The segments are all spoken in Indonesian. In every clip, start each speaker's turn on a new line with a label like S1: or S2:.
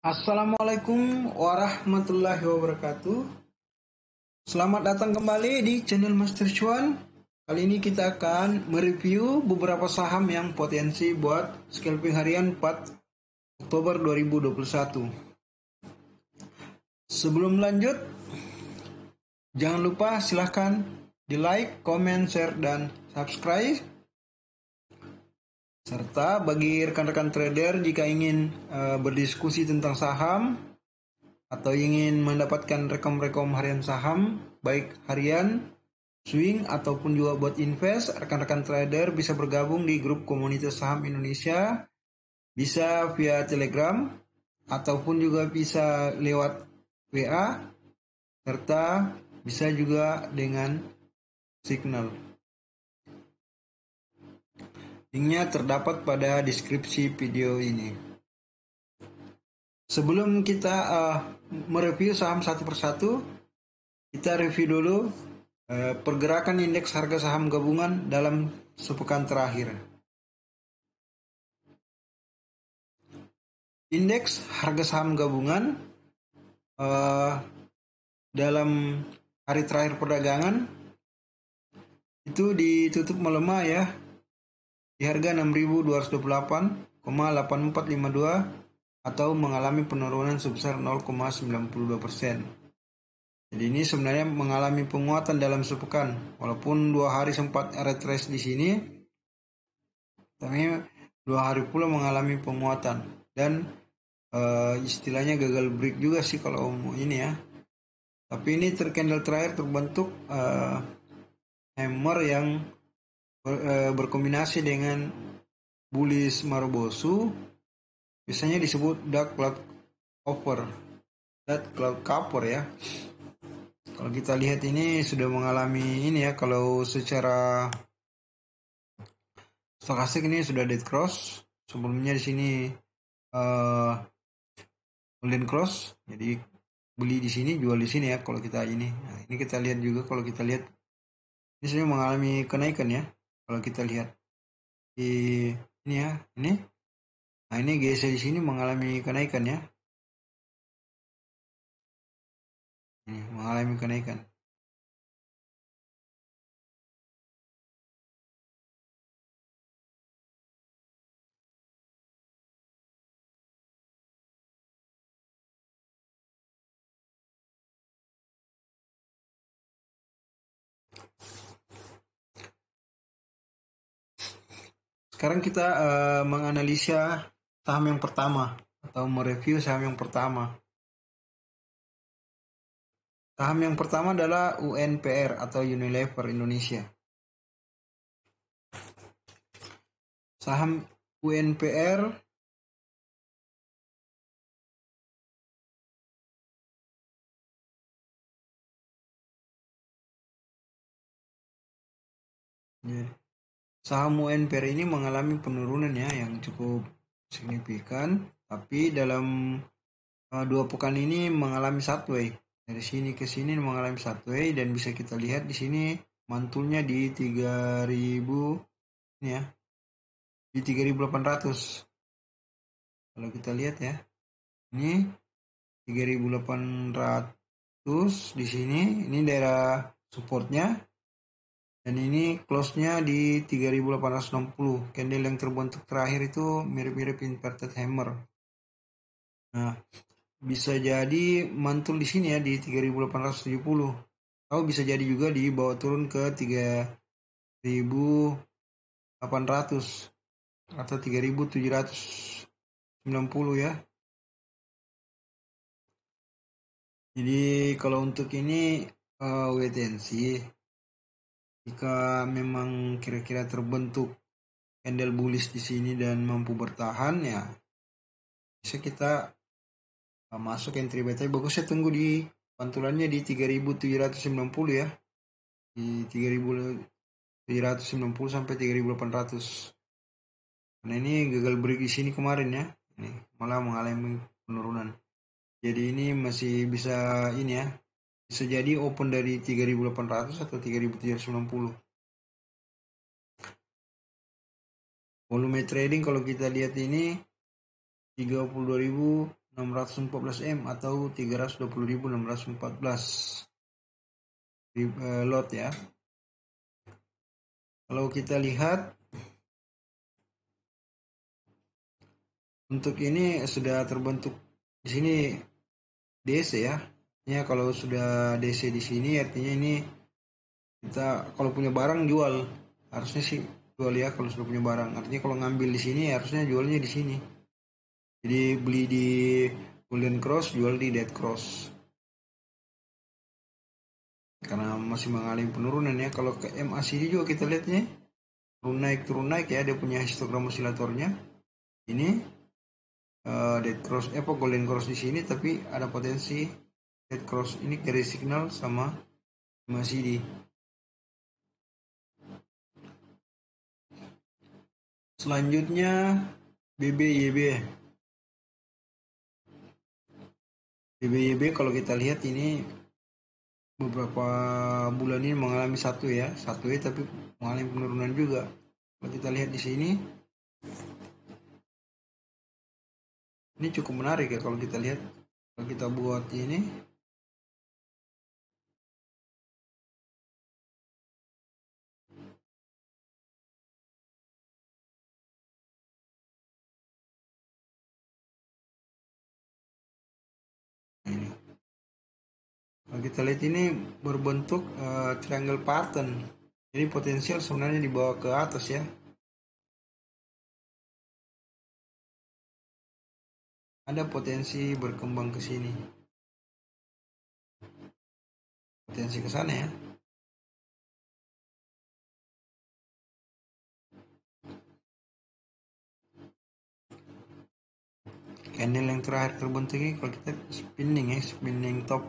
S1: Assalamualaikum warahmatullahi wabarakatuh. Selamat datang kembali di channel Master Chuan. Kali ini kita akan mereview beberapa saham yang potensi buat scalping harian 4 Oktober 2021. Sebelum lanjut, jangan lupa silahkan di like, comment, share, dan subscribe. Serta bagi rekan-rekan trader jika ingin berdiskusi tentang saham atau ingin mendapatkan rekom-rekom harian saham, baik harian, swing, ataupun juga buat invest, rekan-rekan trader bisa bergabung di grup komunitas saham Indonesia, bisa via Telegram, ataupun juga bisa lewat WA, serta bisa juga dengan Signal. Linknya terdapat pada deskripsi video ini. Sebelum kita mereview saham satu persatu, kita review dulu pergerakan indeks harga saham gabungan dalam sepekan terakhir. Indeks harga saham gabungan dalam hari terakhir perdagangan itu ditutup melemah ya, di harga 6.228,8452 atau mengalami penurunan sebesar 0,92%. Jadi ini sebenarnya mengalami penguatan dalam sepekan, walaupun 2 hari sempat retrace di sini, tapi 2 hari pula mengalami penguatan dan istilahnya gagal break juga sih kalau ini ya. Tapi ini candle terakhir terbentuk hammer yang berkombinasi dengan bullish Marubozu, biasanya disebut dark cloud cover ya. Kalau kita lihat ini sudah mengalami ini ya, kalau secara stokastik ini sudah dead cross. Sebelumnya di sini golden cross, jadi beli di sini, jual di sini ya. Kalau kita ini, nah, ini kita lihat juga, kalau kita lihat ini sudah mengalami kenaikan ya. Kalau kita lihat di ini ya, ini, nah ini GSC di sini mengalami kenaikan ya. Ini mengalami kenaikan. Sekarang kita menganalisa saham yang pertama atau mereview saham yang pertama. Saham yang pertama adalah UNPR atau Unilever Indonesia. Saham UNPR Saham UNPR ini mengalami penurunan ya yang cukup signifikan, tapi dalam 2 pekan ini mengalami sideways. Dari sini ke sini mengalami sideways dan bisa kita lihat di sini mantulnya di 3000 ini ya. Di 3800. Kalau kita lihat ya. Ini 3800 di sini, ini daerah supportnya. Dan ini close-nya di 3860. Candle yang terbentuk terakhir itu mirip-mirip inverted hammer. Nah, bisa jadi mantul di sini ya di 3870. Atau bisa jadi juga dibawa turun ke 3800 atau 3790 ya. Jadi kalau untuk ini wait and see. Jika memang kira-kira terbentuk candle bullish di sini dan mampu bertahan ya, bisa kita masuk entry buy. Tapi bagusnya tunggu di pantulannya di 3790 ya. Di 3790 sampai 3800. Karena ini gagal break di sini kemarin ya. Ini malah mengalami penurunan. Jadi ini masih bisa ini ya. Bisa jadi open dari 3800 atau 3790. Volume trading kalau kita lihat ini 32.600 614 M atau 320.614 lot ya. Kalau kita lihat untuk ini sudah terbentuk di sini DC ya. Ya kalau sudah DC di sini artinya ini kita kalau punya barang jual, harusnya sih jual ya kalau sudah punya barang. Artinya kalau ngambil di sini harusnya jualnya di sini. Jadi beli di Golden Cross, jual di Dead Cross. Karena masih mengalami penurunan ya. Kalau ke MACD juga kita lihatnya turun naik ya, dia punya histogram osilatornya. Ini Dead Cross Golden Cross di sini, tapi ada potensi Dead Cross ini carry signal sama MACD. Selanjutnya BBYB. BBYB kalau kita lihat ini beberapa bulan ini mengalami satu ya tapi mengalami penurunan juga. Kalau kita lihat di sini, ini cukup menarik ya kalau kita lihat. Kalau kita buat ini, kalau kita lihat ini berbentuk triangle pattern. Jadi potensial sebenarnya dibawa ke atas ya. Ada potensi berkembang ke sini. Potensi ke sana ya. Candle yang terakhir terbentuk ini kalau kita spinning top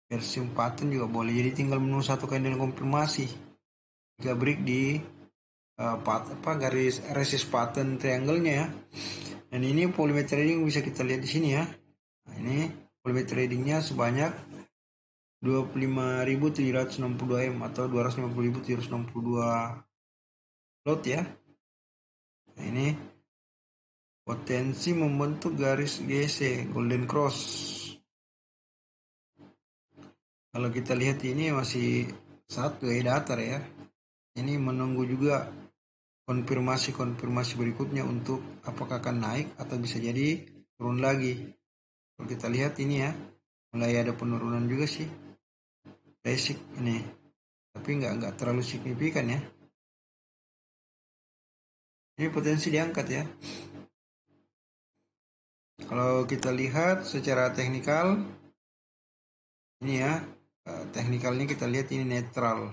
S1: versi pattern juga boleh. Jadi tinggal menunggu satu candle konfirmasi. Jika break di garis resist pattern triangle-nya ya. Dan ini volume trading bisa kita lihat di sini ya. Nah, ini volume tradingnya sebanyak 25.762 M atau 250.762 lot ya. Nah, ini potensi membentuk garis GC Golden Cross. Kalau kita lihat ini masih satu datar ya. Ini menunggu juga konfirmasi berikutnya untuk apakah akan naik atau bisa jadi turun lagi. Kalau kita lihat ini ya, mulai ada penurunan juga sih basic ini, tapi nggak terlalu signifikan ya. Ini potensi diangkat ya. Kalau kita lihat secara teknikal ini ya, teknikalnya kita lihat ini netral.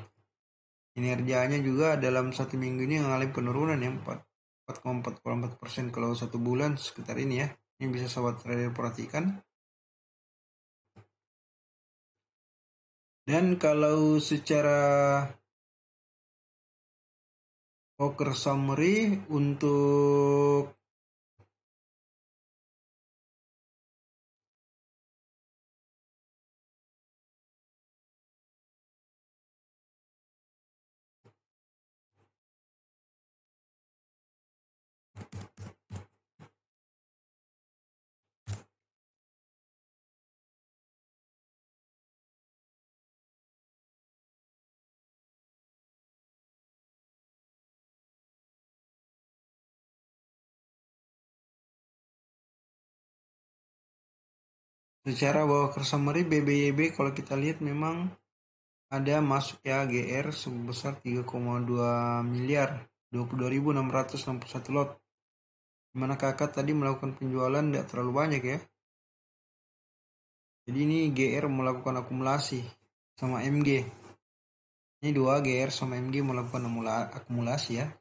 S1: Kinerjanya juga dalam satu minggu ini mengalami penurunan ya 4,44% kalau satu bulan sekitar ini ya. Ini bisa sobat trader perhatikan. Dan kalau secara Walker summary untuk Walker summary BBYB kalau kita lihat memang ada masuk ya GR sebesar 3,2 miliar 22.661 lot. Dimana kakak tadi melakukan penjualan tidak terlalu banyak ya. Jadi ini GR melakukan akumulasi sama MG. Ini dua GR sama MG melakukan akumulasi ya.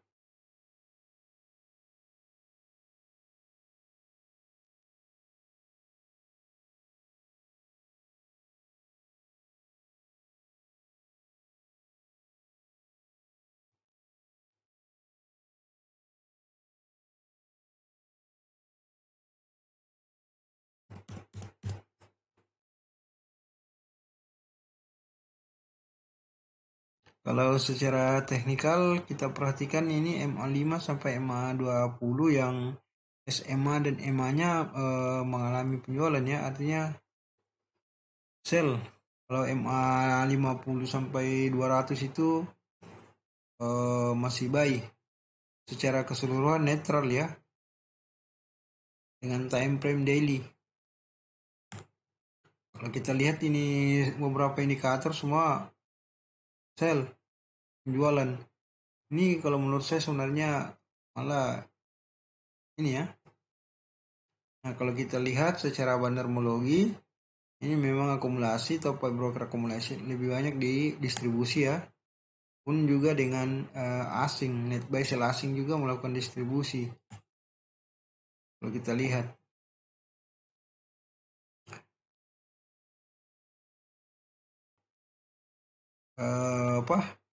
S1: Kalau secara teknikal kita perhatikan ini MA5 sampai MA20 yang SMA dan EMA-nya mengalami penjualan ya, artinya sell. Kalau MA 50 sampai 200 itu masih buy. Secara keseluruhan netral ya, dengan time frame daily. Kalau kita lihat ini beberapa indikator semua sell, penjualan. Ini kalau menurut saya sebenarnya malah ini ya. Nah, kalau kita lihat secara bandarmologi, ini memang akumulasi atau broker akumulasi lebih banyak di distribusi ya. Pun juga dengan asing, net buy sell asing juga melakukan distribusi. Kalau kita lihat.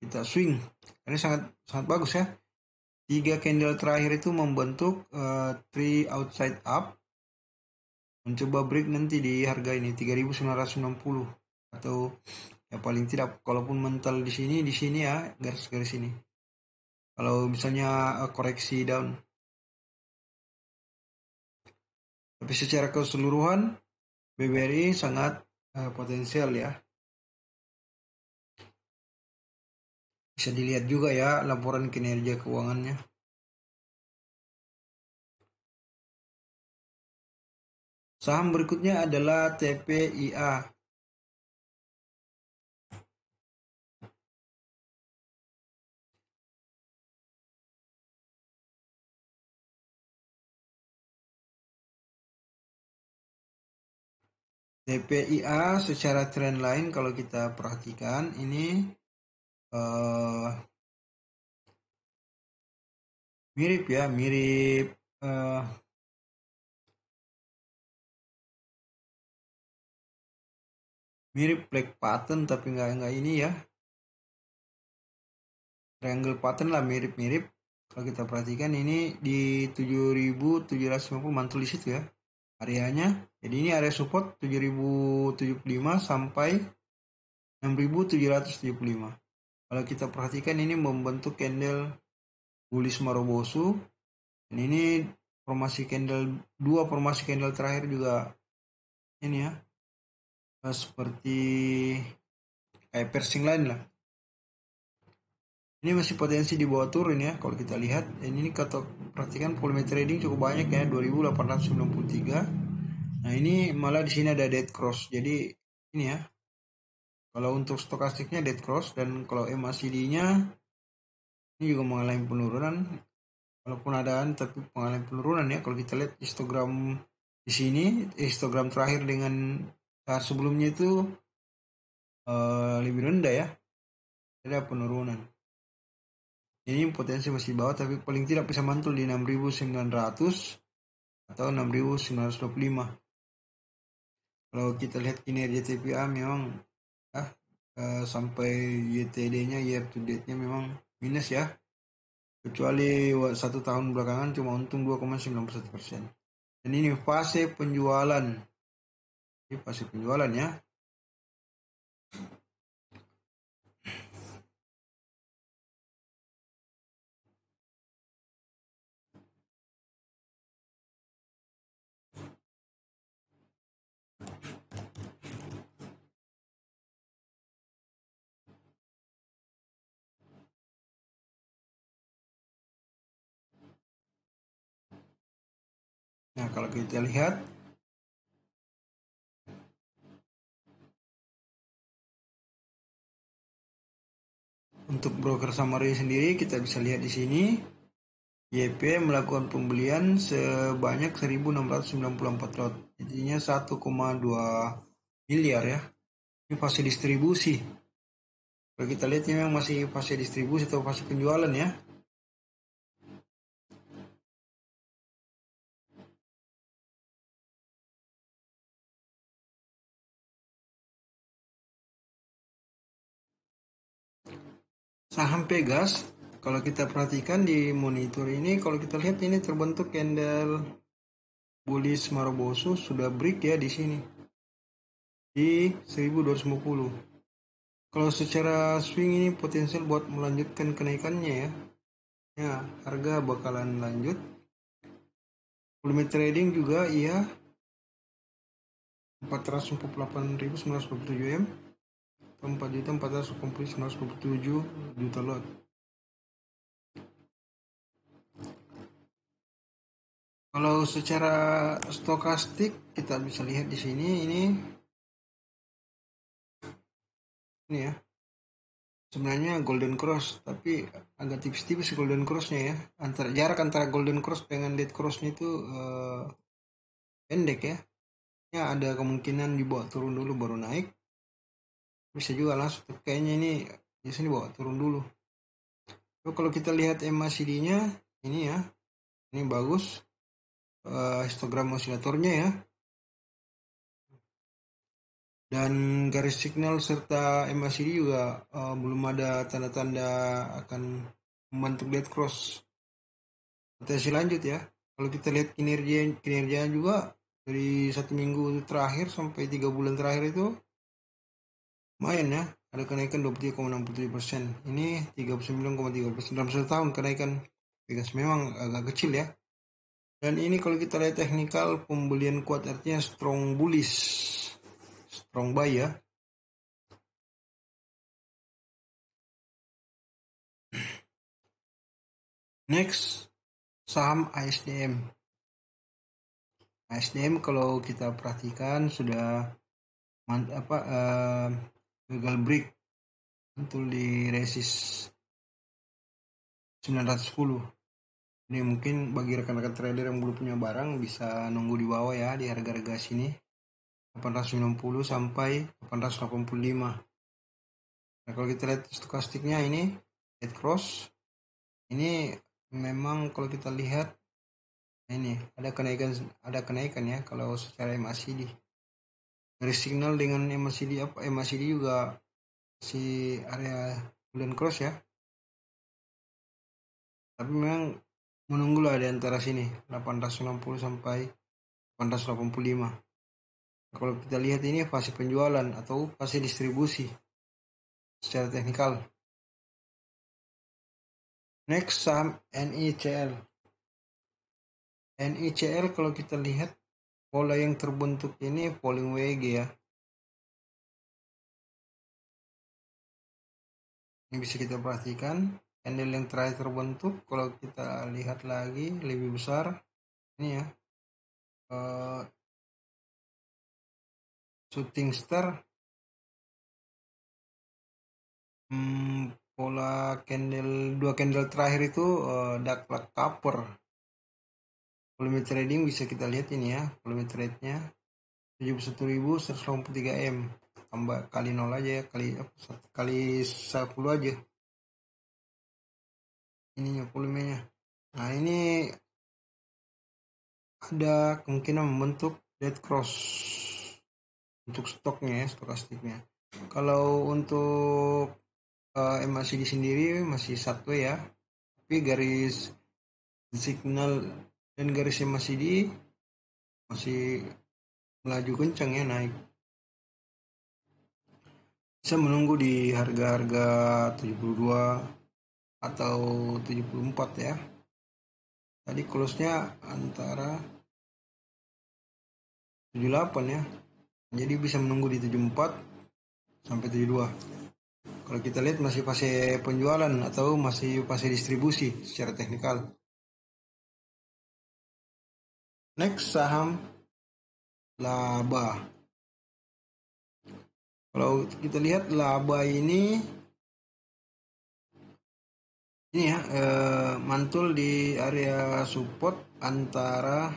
S1: Kita swing. Ini sangat sangat bagus ya. 3 candle terakhir itu membentuk 3 outside up, mencoba break nanti di harga ini 3.960 atau ya paling tidak kalaupun mental di sini ya garis-garis ini. Kalau misalnya koreksi down. Tapi secara keseluruhan BBRI sangat potensial ya. Bisa dilihat juga ya laporan kinerja keuangannya. Saham berikutnya adalah TPIA. TPIA secara trend line kalau kita perhatikan ini mirip ya, mirip black pattern tapi nggak ini ya, triangle pattern lah, mirip-mirip. Kalau kita perhatikan ini di 7.750 mantul di situ ya areanya. Jadi ini area support 7.075 sampai 6.775. Kalau kita perhatikan ini membentuk candle bullish Marubosu. Dan ini formasi candle terakhir juga ini ya, seperti kayak persing line lah. Ini masih potensi di bawah turun ya kalau kita lihat. Dan ini kalau perhatikan volume trading cukup banyak ya, 2.893. Nah ini malah di sini ada dead cross. Jadi ini ya, kalau untuk stokastiknya dead cross, dan kalau MACD-nya ini juga mengalami penurunan. Walaupun ada tapi mengalami penurunan ya. Kalau kita lihat histogram di sini, histogram terakhir dengan saat sebelumnya itu lebih rendah ya. Ada penurunan. Ini potensi masih bawah tapi paling tidak bisa mantul di 6.900 atau 6.925. Kalau kita lihat kinerja TPA memang sampai YTD-nya, year to date-nya memang minus ya. Kecuali 1 tahun belakangan cuma untung 2,91%. Dan ini fase penjualan. Ini fase penjualan ya. Nah, kalau kita lihat untuk broker summary sendiri, kita bisa lihat di sini YP melakukan pembelian sebanyak 1.694 lot. Jadinya 1,2 miliar ya. Ini fase distribusi. Kalau kita lihat ini memang masih fase distribusi atau fase penjualan ya. Saham Pegas, kalau kita perhatikan di monitor ini, kalau kita lihat ini terbentuk candle bullish Marubosu sudah break ya di sini di 1.250. Kalau secara swing ini potensial buat melanjutkan kenaikannya ya. Ya, harga bakalan lanjut volume trading juga iya 448.927 M atau 4.480.927 juta lot. Kalau secara stokastik kita bisa lihat di sini ini ya. Sebenarnya golden cross, tapi agak tipis-tipis golden crossnya ya. Jarak antara golden cross dengan dead crossnya itu pendek ya. Ya ada kemungkinan dibawa turun dulu baru naik. Bisa juga langsung, kayaknya ini biasanya dibawa turun dulu. Lalu kalau kita lihat MACD-nya ini ya, ini bagus. Histogram osilatornya ya. Dan garis signal serta MACD juga belum ada tanda-tanda akan membentuk dead cross. Potensi lanjut ya. Kalau kita lihat kinerja juga dari 1 minggu terakhir sampai 3 bulan terakhir itu lumayan ya. Ada kenaikan 23,67%. Ini 39,3% dalam 1 tahun kenaikan. Because memang agak kecil ya. Dan ini kalau kita lihat teknikal pembelian kuat artinya strong bullish, strong buy ya. Next, saham ASDM. ASDM kalau kita perhatikan sudah gagal break betul di resist 910. Ini mungkin bagi rekan-rekan trader yang belum punya barang bisa nunggu di bawah ya di harga-harga sini 890 sampai 885. Nah, kalau kita lihat stokastiknya ini dead cross. Ini memang kalau kita lihat ini ada kenaikan ya kalau secara MACD. Dari signal dengan MACD juga si area golden cross ya. Tapi memang menunggulah di antara sini 860 sampai 885. Kalau kita lihat ini fase penjualan atau fase distribusi secara teknikal. Next, saham NICL. NICL kalau kita lihat pola yang terbentuk ini falling WG ya. Ini bisa kita perhatikan candle yang terakhir terbentuk. Kalau kita lihat lagi lebih besar ini ya, shooting star. Pola dua candle terakhir itu dark copper. Volume trading bisa kita lihat ini ya, volume trade-nya 71.183 M. Tambah kali 0 aja ya, kali 10 aja. Ininya volumenya. Nah, ini ada kemungkinan membentuk dead cross untuk stoknya ya, stokastiknya. Kalau untuk MACD sendiri masih satu ya, tapi garis signal dan garis MACD masih melaju kencang ya naik. Bisa menunggu di harga-harga 72 atau 74 ya. Tadi close-nya antara 78 ya. Jadi bisa menunggu di 74 sampai 72. Kalau kita lihat masih fase penjualan atau masih fase distribusi secara teknikal. Next, saham laba. Kalau kita lihat laba ini ya mantul di area support antara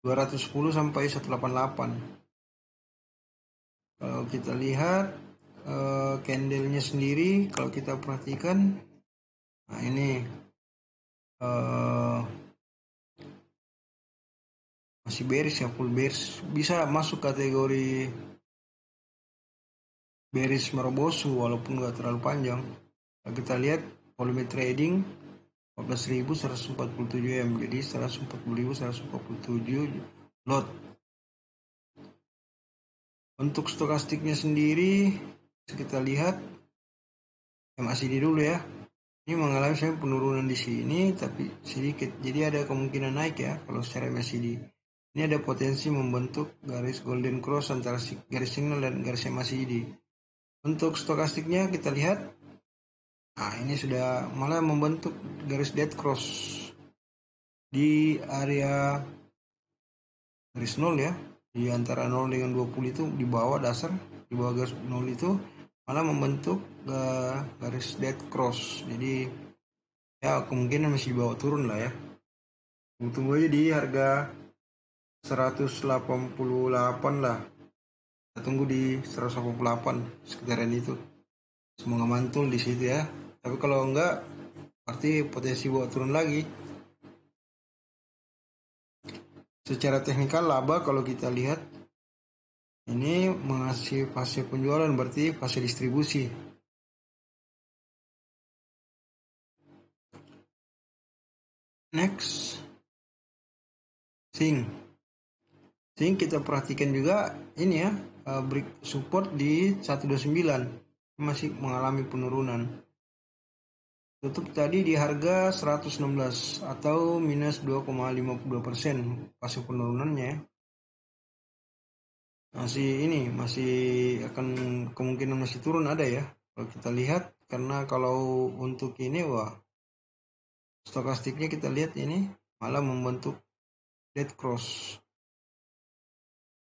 S1: 210 sampai 188. Kalau kita lihat candlenya sendiri kalau kita perhatikan, nah ini masih bearish ya, full bearish, bisa masuk kategori bearish merobosu walaupun nggak terlalu panjang. Kalau kita lihat volume trading 14.147 M, jadi 140.147 lot. Untuk stokastiknya sendiri kita lihat MACD dulu ya. Ini mengalami saya penurunan di sini tapi sedikit. Jadi ada kemungkinan naik ya kalau secara MACD. Ini ada potensi membentuk garis golden cross antara garis signal dan garis MACD. Untuk stokastiknya kita lihat. Nah, ini sudah malah membentuk garis dead cross di area garis 0 ya. Di antara 0 dengan 20 itu di bawah dasar, di bawah garis 0 itu malah membentuk garis dead cross. Jadi ya kemungkinan masih dibawa turun lah ya. Tunggu aja di harga 188 lah. Kita tunggu di 188 sekitaran itu. Semoga mantul di situ ya. Tapi kalau enggak berarti potensi bawa turun lagi. Secara teknikal laba kalau kita lihat ini mengasih fase penjualan berarti fase distribusi. Next, Sing kita perhatikan juga ini ya, break support di 129 masih mengalami penurunan. Tutup tadi di harga 116 atau minus 2,52% fase penurunannya. Masih akan kemungkinan masih turun ada ya. Kalau kita lihat karena kalau untuk ini wah stokastiknya kita lihat ini malah membentuk dead cross.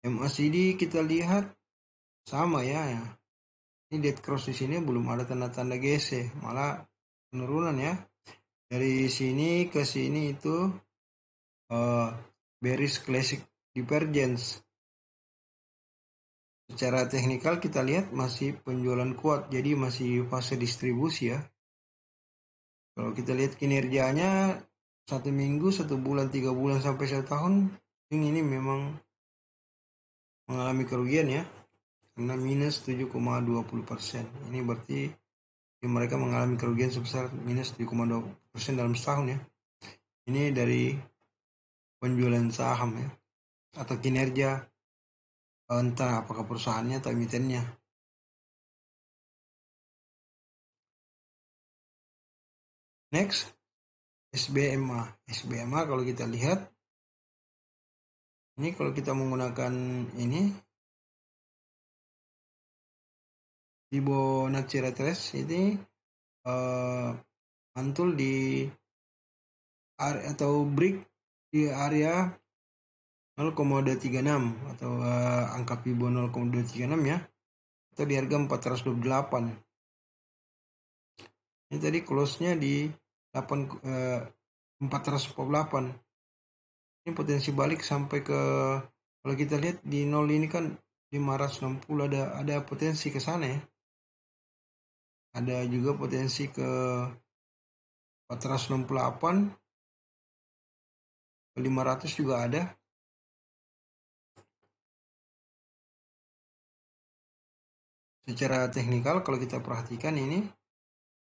S1: MACD kita lihat sama ya. Ini dead cross di sini belum ada tanda-tanda GC, malah penurunan ya. Dari sini ke sini itu bearish classic divergence. Secara teknikal kita lihat masih penjualan kuat, jadi masih fase distribusi ya. Kalau kita lihat kinerjanya 1 minggu, 1 bulan, 3 bulan sampai 1 tahun, ini memang mengalami kerugian ya, karena minus 7,20%. Ini berarti mereka mengalami kerugian sebesar minus 7,20% dalam setahun ya. Ini dari penjualan saham ya, atau kinerja entah apakah perusahaannya atau emitennya. Next, SBMA kalau kita lihat ini kalau kita menggunakan ini Fibonacci retrace ini mantul di area atau break di area 0,236 atau angka Fibo 0,236 ya, atau di harga 428. Ini tadi close-nya di 448. Ini potensi balik sampai ke, kalau kita lihat di 0 ini kan 560, ada potensi ke sana ya. Ada juga potensi ke 468, ke 500 juga ada. Secara teknikal kalau kita perhatikan ini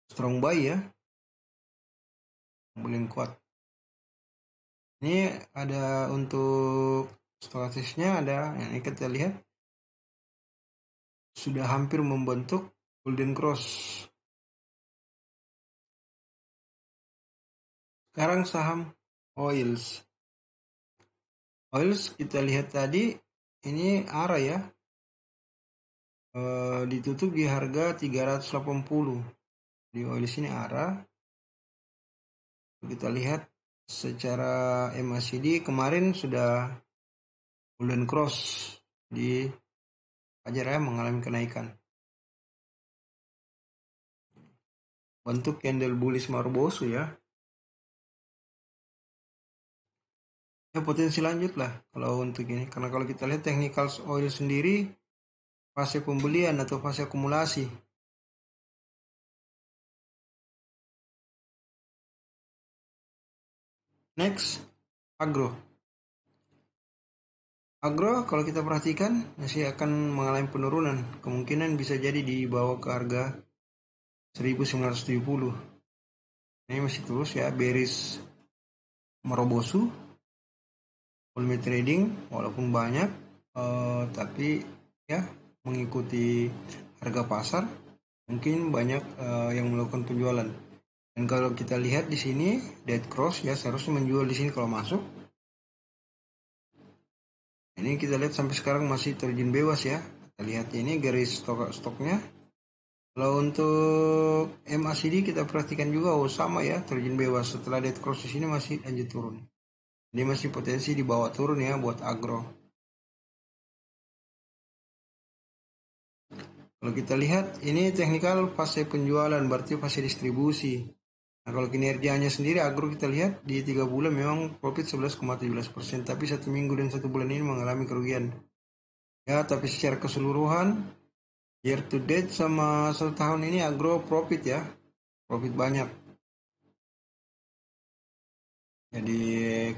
S1: strong buy ya, boleh kuat. Ini ada untuk stokastisnya ada, yang ini kita lihat sudah hampir membentuk golden cross. Sekarang saham oils kita lihat tadi ini ARA ya, ditutup di harga 380 di oils ini ARA. Kita lihat secara MACD kemarin sudah golden cross di Fajar ya, mengalami kenaikan. Bentuk candle bullish Marubosu ya. Ya potensi lanjut lah kalau untuk ini, karena kalau kita lihat technical oil sendiri fase pembelian atau fase akumulasi. Next, agro kalau kita perhatikan masih akan mengalami penurunan, kemungkinan bisa jadi dibawa ke harga 1970. Ini masih terus ya bearish Marubosu, volume trading walaupun banyak tapi ya mengikuti harga pasar, mungkin banyak yang melakukan penjualan. Dan kalau kita lihat di sini dead cross ya, seharusnya menjual di sini kalau masuk. Ini kita lihat sampai sekarang masih terjun bebas ya. Kita lihat ini garis stoknya. Kalau untuk MACD kita perhatikan juga, oh sama ya, terjun bebas. Setelah dead cross di sini masih lanjut turun. Ini masih potensi dibawa turun ya buat agro. Kalau kita lihat ini teknikal fase penjualan, berarti fase distribusi. Nah, kalau kinerjanya sendiri agro kita lihat di 3 bulan memang profit 11,17%, tapi 1 minggu dan 1 bulan ini mengalami kerugian. Ya, tapi secara keseluruhan year to date sama 1 tahun ini agro profit ya, profit banyak. Jadi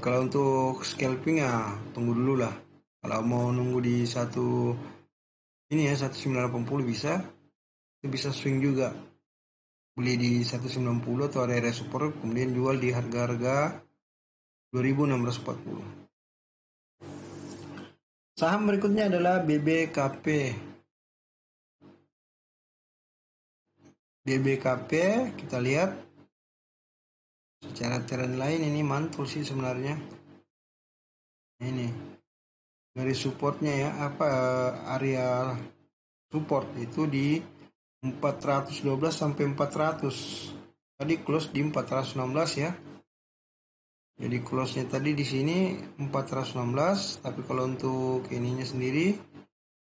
S1: kalau untuk scalping ya tunggu dulu lah. Kalau mau nunggu di ini ya 1980 bisa, itu bisa swing juga. Beli di 190 atau area support, kemudian jual di harga-harga 2640. Saham berikutnya adalah BBKP. BBKP kita lihat secara trend lain ini mantul sih sebenarnya. Ini dari supportnya ya, apa area support itu di 412 sampai 400. Tadi close di 416 ya. Jadi close-nya tadi di sini 416, tapi kalau untuk ininya sendiri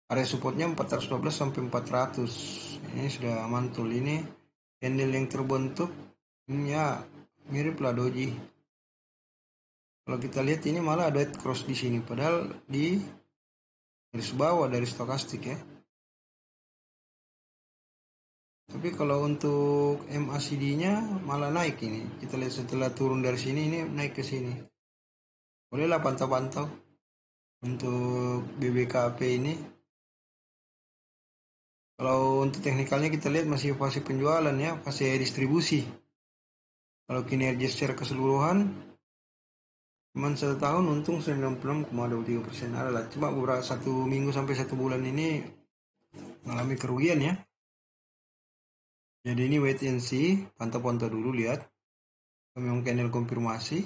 S1: area supportnya 412 sampai 400. Ini sudah mantul. Ini candle yang terbentuk ini ya mirip lah doji. Kalau kita lihat ini malah ada cross di sini, padahal di garis bawah dari stokastik ya. Tapi kalau untuk MACD-nya malah naik ini. Kita lihat setelah turun dari sini ini naik ke sini. Bolehlah pantau-pantau untuk BBKP ini. Kalau untuk teknikalnya kita lihat masih fase penjualan ya, fase distribusi. Kalau kinerja secara keseluruhan cuman 1 tahun untung 96,23%, adalah cuma beberapa 1 minggu sampai 1 bulan ini mengalami kerugian ya. Jadi ini wait and see, pantau-pantau dulu lihat. Kalau memang candle konfirmasi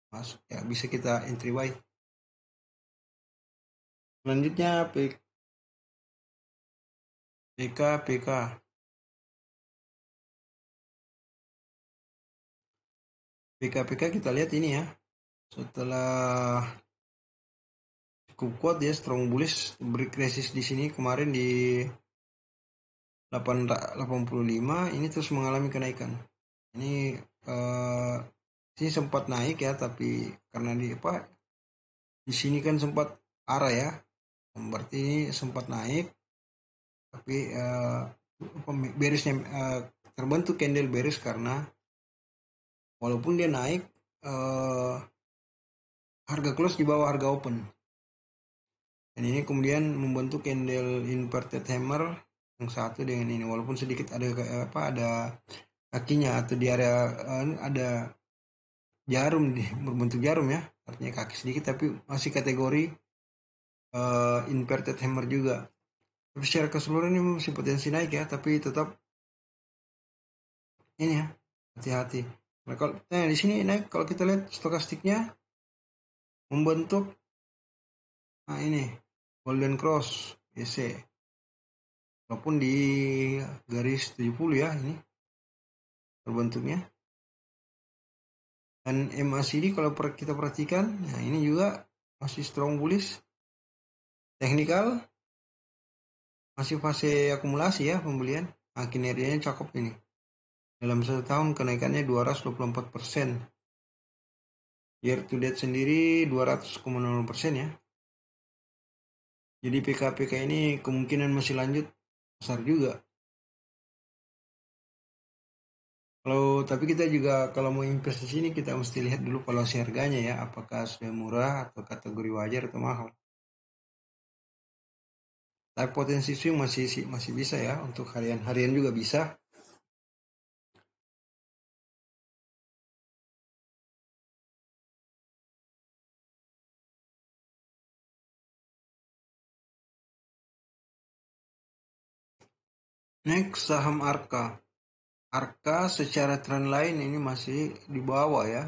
S1: masuk ya bisa kita entry buy. Selanjutnya PK. PK kita lihat ini ya. Setelah cukup kuat ya, strong bullish, break resist di sini kemarin di 85, ini terus mengalami kenaikan. Ini sini sempat naik ya, tapi karena di sini kan sempat arah ya, berarti ini sempat naik, tapi berisnya terbentuk candle bearish karena walaupun dia naik harga close di bawah harga open. Dan ini kemudian membentuk candle inverted hammer yang satu dengan ini, walaupun sedikit ada kakinya atau di area ada jarum berbentuk jarum ya, artinya kaki sedikit, tapi masih kategori inverted hammer juga. Tapi secara keseluruhan ini masih potensi naik ya, tapi tetap ini ya hati-hati. Nah, di sini naik, kalau kita lihat stokastiknya membentuk ini golden cross BC, walaupun di garis 70 ya ini terbentuknya. Dan MACD kalau kita perhatikan, nah ini juga masih strong bullish. Teknikal masih fase akumulasi ya pembelian. Nah, kinerjanya cakep ini. Dalam 1 tahun kenaikannya 224%. Year to date sendiri 200,0% ya. Jadi PKPK ini kemungkinan masih lanjut besar juga. Tapi kita juga kalau mau invest di sini kita mesti lihat dulu valuasi harganya ya, apakah sudah murah atau kategori wajar atau mahal. Tapi potensi swing masih bisa ya, untuk harian juga bisa. Next, saham Arka. Arka secara trend line ini masih di bawah ya.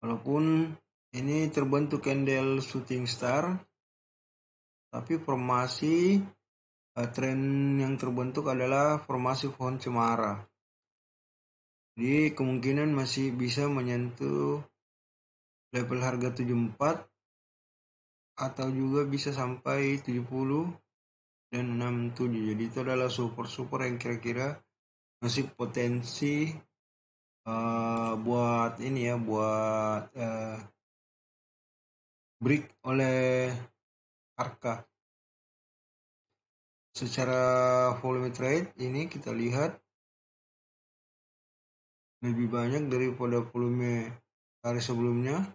S1: Walaupun ini terbentuk candle shooting star, tapi formasi tren yang terbentuk adalah formasi pohon cemara. Jadi kemungkinan masih bisa menyentuh level harga 74 atau juga bisa sampai 70 dan 67. Jadi itu adalah support yang kira-kira masih potensi buat ini ya, buat break oleh Arka. Secara volume trade ini kita lihat lebih banyak daripada volume hari sebelumnya.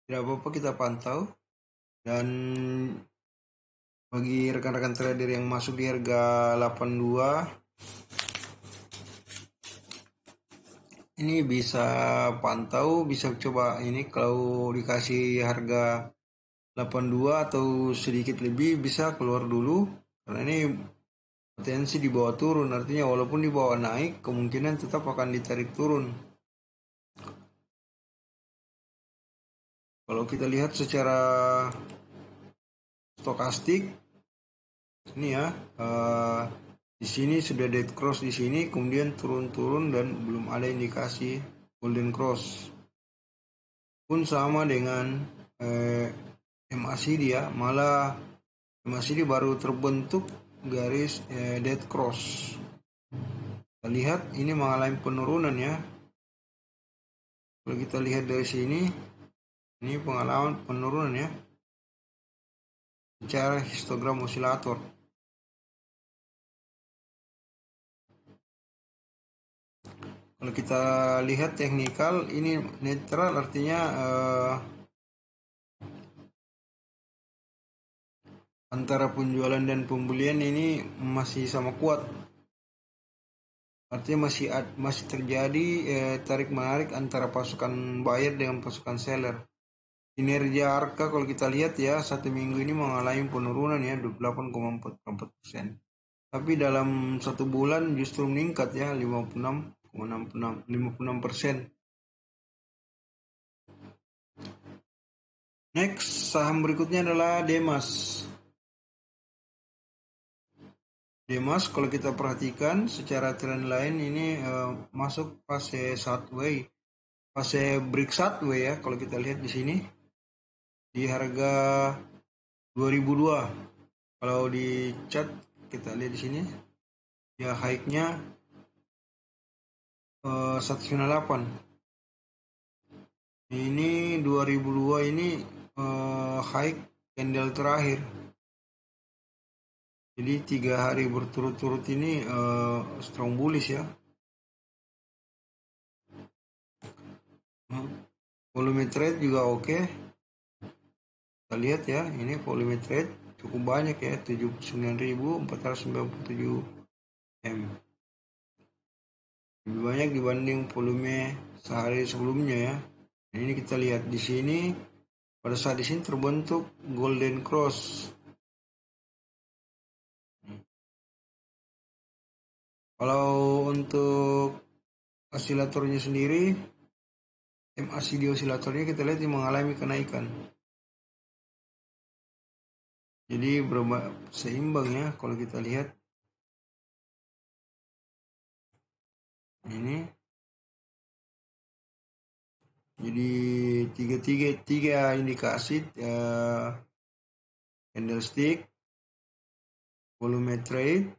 S1: Tidak apa-apa, kita pantau. Dan bagi rekan-rekan trader yang masuk di harga 82, ini bisa pantau, bisa coba ini kalau dikasih harga 82 atau sedikit lebih bisa keluar dulu, karena ini potensi di bawah turun, artinya walaupun di bawah naik kemungkinan tetap akan ditarik turun. Kalau kita lihat secara stokastik ini ya, di sini sudah dead cross di sini, kemudian turun-turun dan belum ada indikasi golden cross. Pun sama dengan MACD ya, malah MACD baru terbentuk garis dead cross. Kita lihat ini mengalami penurunan ya. Kalau kita lihat dari sini, ini pengalaman penurunan ya, secara histogram osilator. Kalau kita lihat teknikal, ini netral, artinya antara penjualan dan pembelian ini masih sama kuat. Artinya masih terjadi tarik menarik antara pasukan buyer dengan pasukan seller. Kinerja Arka kalau kita lihat ya, 1 minggu ini mengalami penurunan ya 28,44%. Tapi dalam 1 bulan justru meningkat ya 56,56%. Next, saham berikutnya adalah Demas. Demas kalau kita perhatikan secara trend line ini masuk fase sideways, fase break sideways ya. Kalau kita lihat di sini di harga 2002. Kalau di chart kita lihat di sini ya, high-nya 198. Ini 2002 ini high candle terakhir. Jadi 3 hari berturut-turut ini strong bullish ya. Volume trade juga oke. Kita lihat ya, ini volume trade cukup banyak ya, 79.497 M. Lebih banyak dibanding volume sehari sebelumnya ya. Nah, ini kita lihat di sini, pada saat di sini terbentuk golden cross. Kalau untuk osilatornya sendiri, MACD osilatornya kita lihat mengalami kenaikan. Jadi seimbang ya kalau kita lihat. Ini jadi tiga indikasi candlestick, volume trade,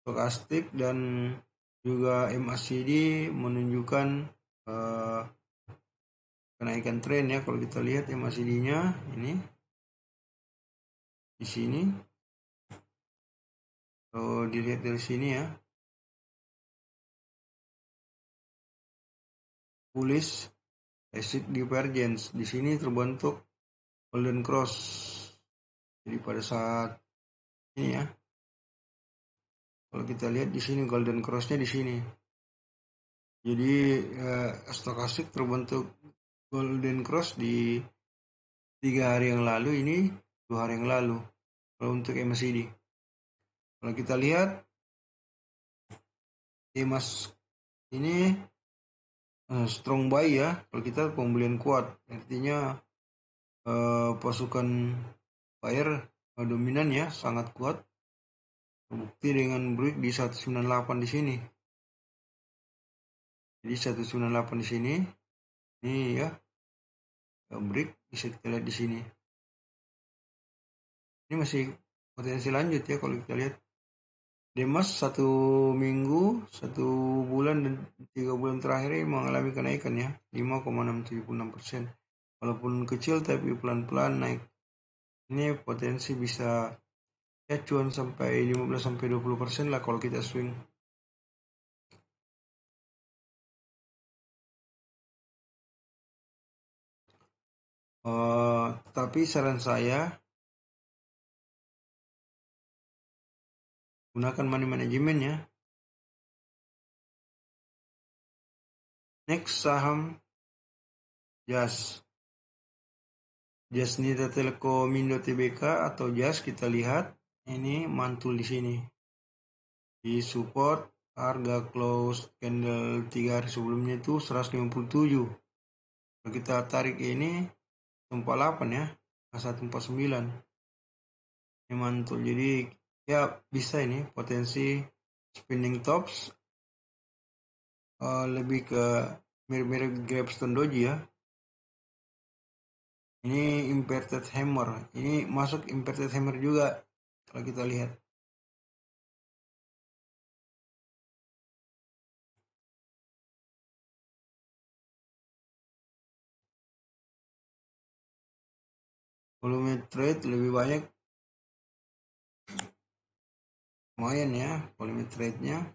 S1: stokastik, dan juga MACD menunjukkan kenaikan tren ya. Kalau kita lihat MACD-nya ini di sini, kalau dilihat dari sini ya, bullish exit divergence, di sini terbentuk golden cross. Jadi pada saat ini ya, kalau kita lihat di sini golden cross-nya di sini. Jadi stokastik terbentuk golden cross di 3 hari yang lalu, ini 2 hari yang lalu. Kalau untuk MACD, kalau kita lihat Emas ini strong buy ya, kalau kita pembelian kuat, artinya pasukan buyer dominan ya, sangat kuat. Terbukti dengan break di 198 di sini. Jadi 198 di sini, ini ya break bisa kita lihat di sini. Ini masih potensi lanjut ya kalau kita lihat. Demas 1 minggu, 1 bulan dan 3 bulan terakhir ini mengalami kenaikan ya, 5,676%. Walaupun kecil tapi pelan-pelan naik. Ini potensi bisa ya cuan sampai 15-20% lah kalau kita swing. Tapi saran saya gunakan money management ya. Next saham JAS. JAS Nida Telekom Indo Tbk atau JAS kita lihat ini mantul di sini. Di support harga close candle 3 hari sebelumnya itu 157. Kalau kita tarik ini 48 ya, 149. Ini mantul. Jadi ya bisa ini potensi spinning tops lebih ke mirip-mirip Grabstone Doji ya. Ini inverted hammer. Ini masuk inverted hammer juga kalau kita lihat. Volume trade lebih banyak. Lumayan ya volume trade-nya.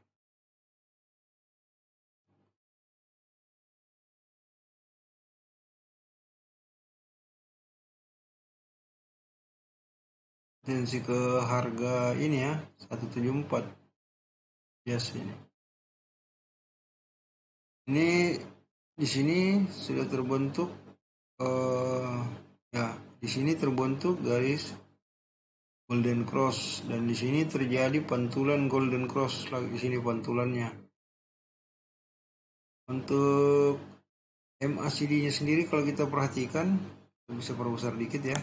S1: Tensi ke harga ini ya 174. Yes ini. Ini di sini sudah terbentuk ya di sini terbentuk garis golden cross dan di sini terjadi pantulan golden cross lagi di sini pantulannya. Untuk MACD-nya sendiri kalau kita perhatikan bisa perbesar dikit ya.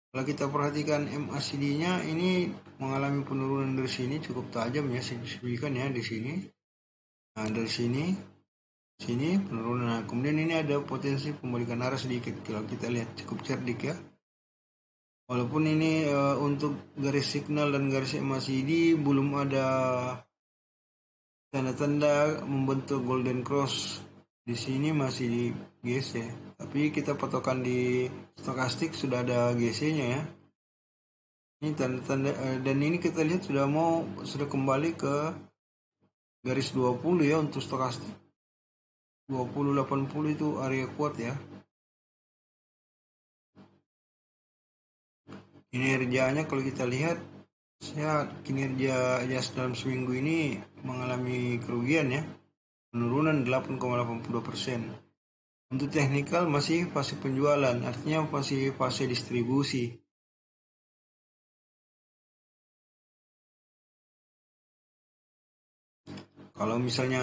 S1: Kalau kita perhatikan MACD-nya ini mengalami penurunan dari sini cukup tajam ya, signifikan ya di sini. Nah dari sini penurunan. Nah, kemudian ini ada potensi pembalikan arah sedikit kalau kita lihat, cukup cerdik ya. Walaupun ini untuk garis signal dan garis MACD belum ada tanda-tanda membentuk golden cross. Di sini masih di GC, tapi kita patokan di stokastik sudah ada GC-nya ya. Ini tanda-tanda dan ini kita lihat sudah kembali ke garis 20 ya untuk stokastik. 20-80 itu area kuat ya. Kinerjanya kalau kita lihat kinerja JAS dalam seminggu ini mengalami kerugian ya, penurunan 8,82%. Untuk teknikal masih fase penjualan, artinya masih fase distribusi. Kalau misalnya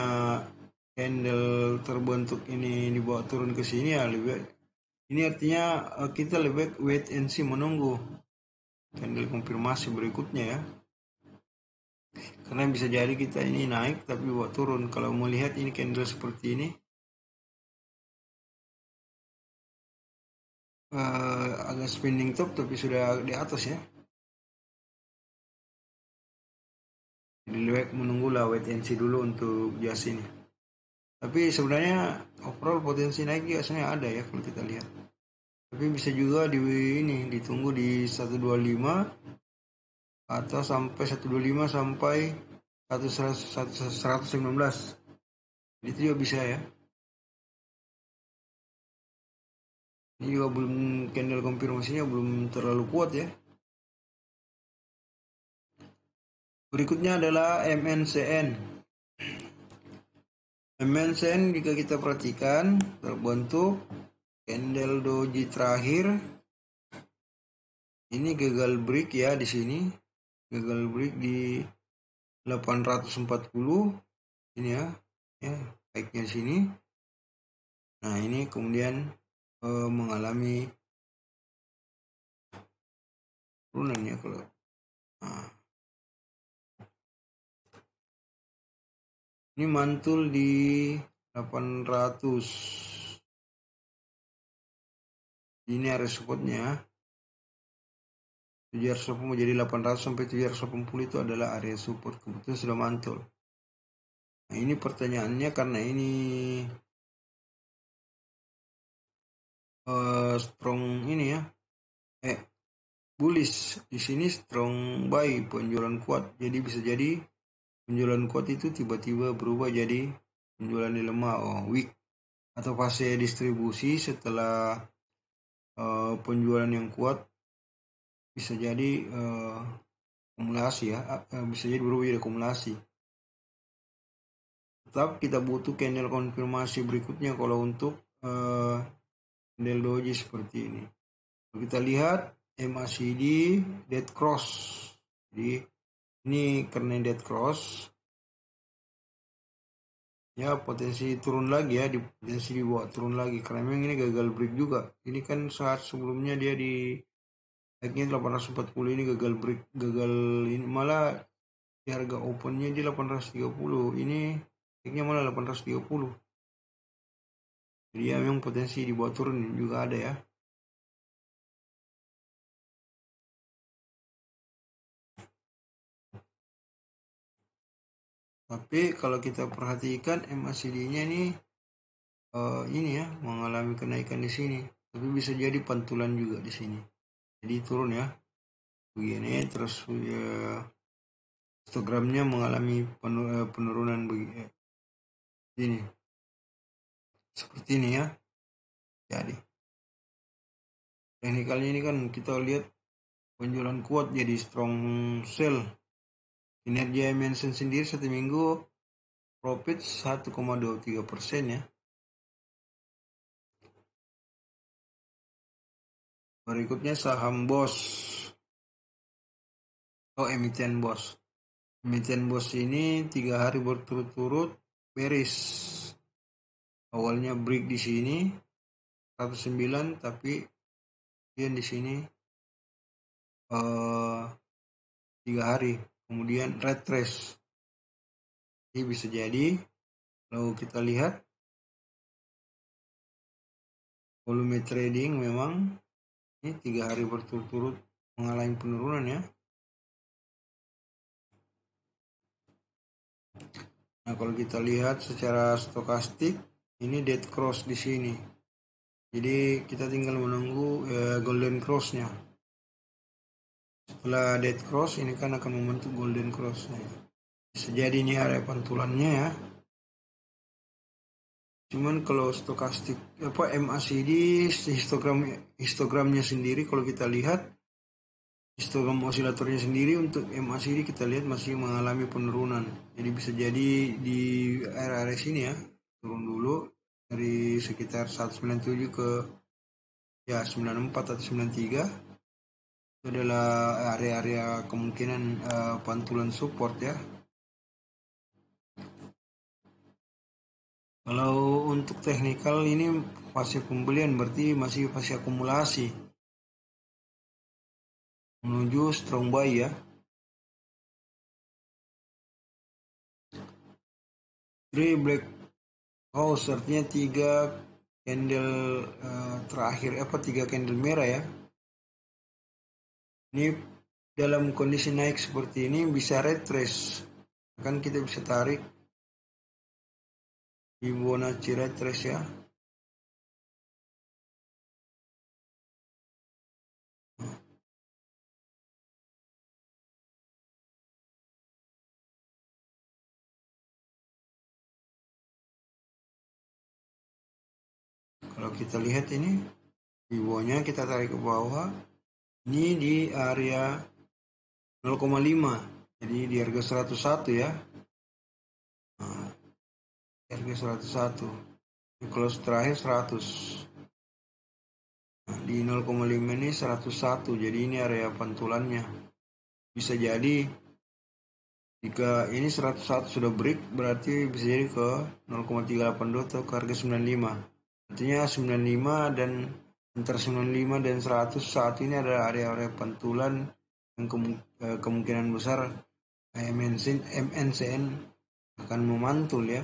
S1: candle terbentuk ini dibawa turun ke sini ya lebih, ini artinya kita lebih wait and see, menunggu candle konfirmasi berikutnya ya. Karena bisa jadi kita ini naik tapi bawa turun. Kalau melihat ini candle seperti ini agak spinning top tapi sudah di atas ya. Jadi lebih menunggu lah, wait and see dulu untuk JAS ini. Tapi sebenarnya overall potensi naik juga sebenarnya ada ya kalau kita lihat. Tapi bisa juga ditunggu di 125 atau sampai 125 sampai 119. Itu juga bisa ya. Ini juga belum, candle konfirmasinya belum terlalu kuat ya. Berikutnya adalah MNCN. MNCN jika kita perhatikan terbentuk candle doji terakhir ini gagal break ya di sini. gagal break di 840 ini ya baiknya di sini. Nah ini kemudian mengalami turunan ya kalau ini mantul di 800. Ini area supportnya. 780 menjadi 800 sampai 780 itu adalah area support. Kebetulan sudah mantul. Nah ini pertanyaannya karena ini strong ini ya. Bullish. Di sini strong buy, penjualan kuat. Jadi bisa jadi penjualan kuat itu tiba-tiba berubah jadi penjualan yang lemah, weak, atau fase distribusi setelah penjualan yang kuat bisa jadi akumulasi ya, bisa jadi berubah jadi akumulasi. Tetap kita butuh candle konfirmasi berikutnya kalau untuk candle doji seperti ini. Kalau kita lihat MACD dead cross, jadi ini karena dead cross ya potensi turun lagi ya, potensi dibawa turun lagi karena memang ini gagal break juga. Ini kan saat sebelumnya dia di naiknya 840, ini gagal break, gagal ini malah di harga opennya di 830, ini naiknya malah 830. Jadi ya memang potensi dibawa turun juga ada ya. Tapi kalau kita perhatikan MACD-nya ini ya mengalami kenaikan di sini, tapi bisa jadi pantulan juga di sini. Jadi turun ya, begini terus histogramnya mengalami penurunan begini, seperti ini ya. Jadi teknikalnya ini kan kita lihat penjualan kuat jadi strong sell. Kinerja mention sendiri satu minggu profit 1,23% ya. Berikutnya saham BOS atau emiten BOS. Emiten BOS ini 3 hari berturut-turut bearish. Awalnya break di sini 109, tapi kemudian di sini 3 hari kemudian retrace. Ini bisa jadi kalau kita lihat volume trading memang ini 3 hari berturut-turut mengalami penurunan ya. Nah kalau kita lihat secara stokastik ini dead cross di sini. Jadi kita tinggal menunggu golden cross-nya. Setelah dead cross ini kan akan membentuk golden cross. Bisa jadi ini area pantulannya ya. Cuman kalau stokastik MACD histogramnya sendiri kalau kita lihat histogram osilatornya sendiri untuk MACD kita lihat masih mengalami penurunan. Jadi bisa jadi di area sini ya turun dulu dari sekitar 197 ke ya 94 atau 93. Itu adalah area-area kemungkinan pantulan support ya. Kalau untuk teknikal ini fase pembelian berarti masih fase akumulasi menuju strong buy ya. Three black house artinya 3 candle terakhir 3 candle merah ya. Ini dalam kondisi naik seperti ini bisa retrace, kan kita bisa tarik Fibonacci retrace ya. Kalau kita lihat ini Fibonya kita tarik ke bawah, ini di area 0,5, jadi di harga 101 ya. Nah, harga 101 di close terakhir 100. Nah, di 0,5 ini 101, jadi ini area pantulannya. bisa jadi jika ini 101 sudah break, berarti bisa jadi ke 0,382 atau ke harga 95. Artinya 95 dan antara 95 dan 100 saat ini adalah area-area pantulan yang kemungkinan besar MNCN akan memantul ya.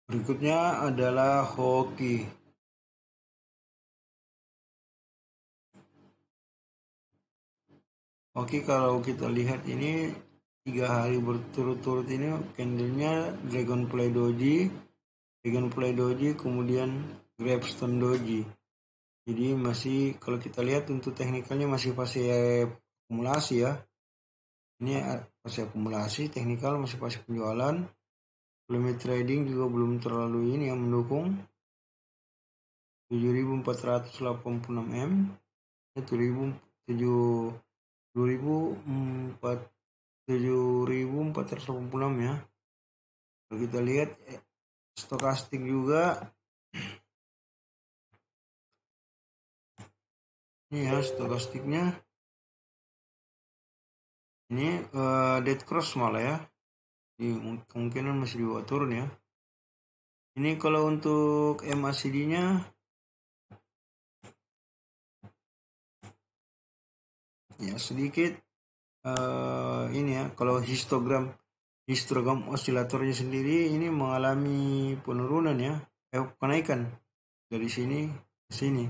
S1: Berikutnya adalah hoki. Oke, kalau kita lihat ini 3 hari berturut-turut ini candlenya Dragonfly Doji, kemudian Gravestone Doji. Jadi masih kalau kita lihat untuk teknikalnya masih fase akumulasi ya. Ini fase akumulasi, teknikal masih fase penjualan. Volume trading juga belum terlalu ini yang mendukung. 7.486 M, 7.486 ya. Kalau kita lihat stokastik juga ini ya, stokastiknya ini dead cross malah ya. Jadi kemungkinan masih di bawah turun ya. Ini kalau untuk MACD-nya ya sedikit ini ya, kalau histogram osilatornya sendiri ini mengalami penurunan ya, kenaikan dari sini ke sini.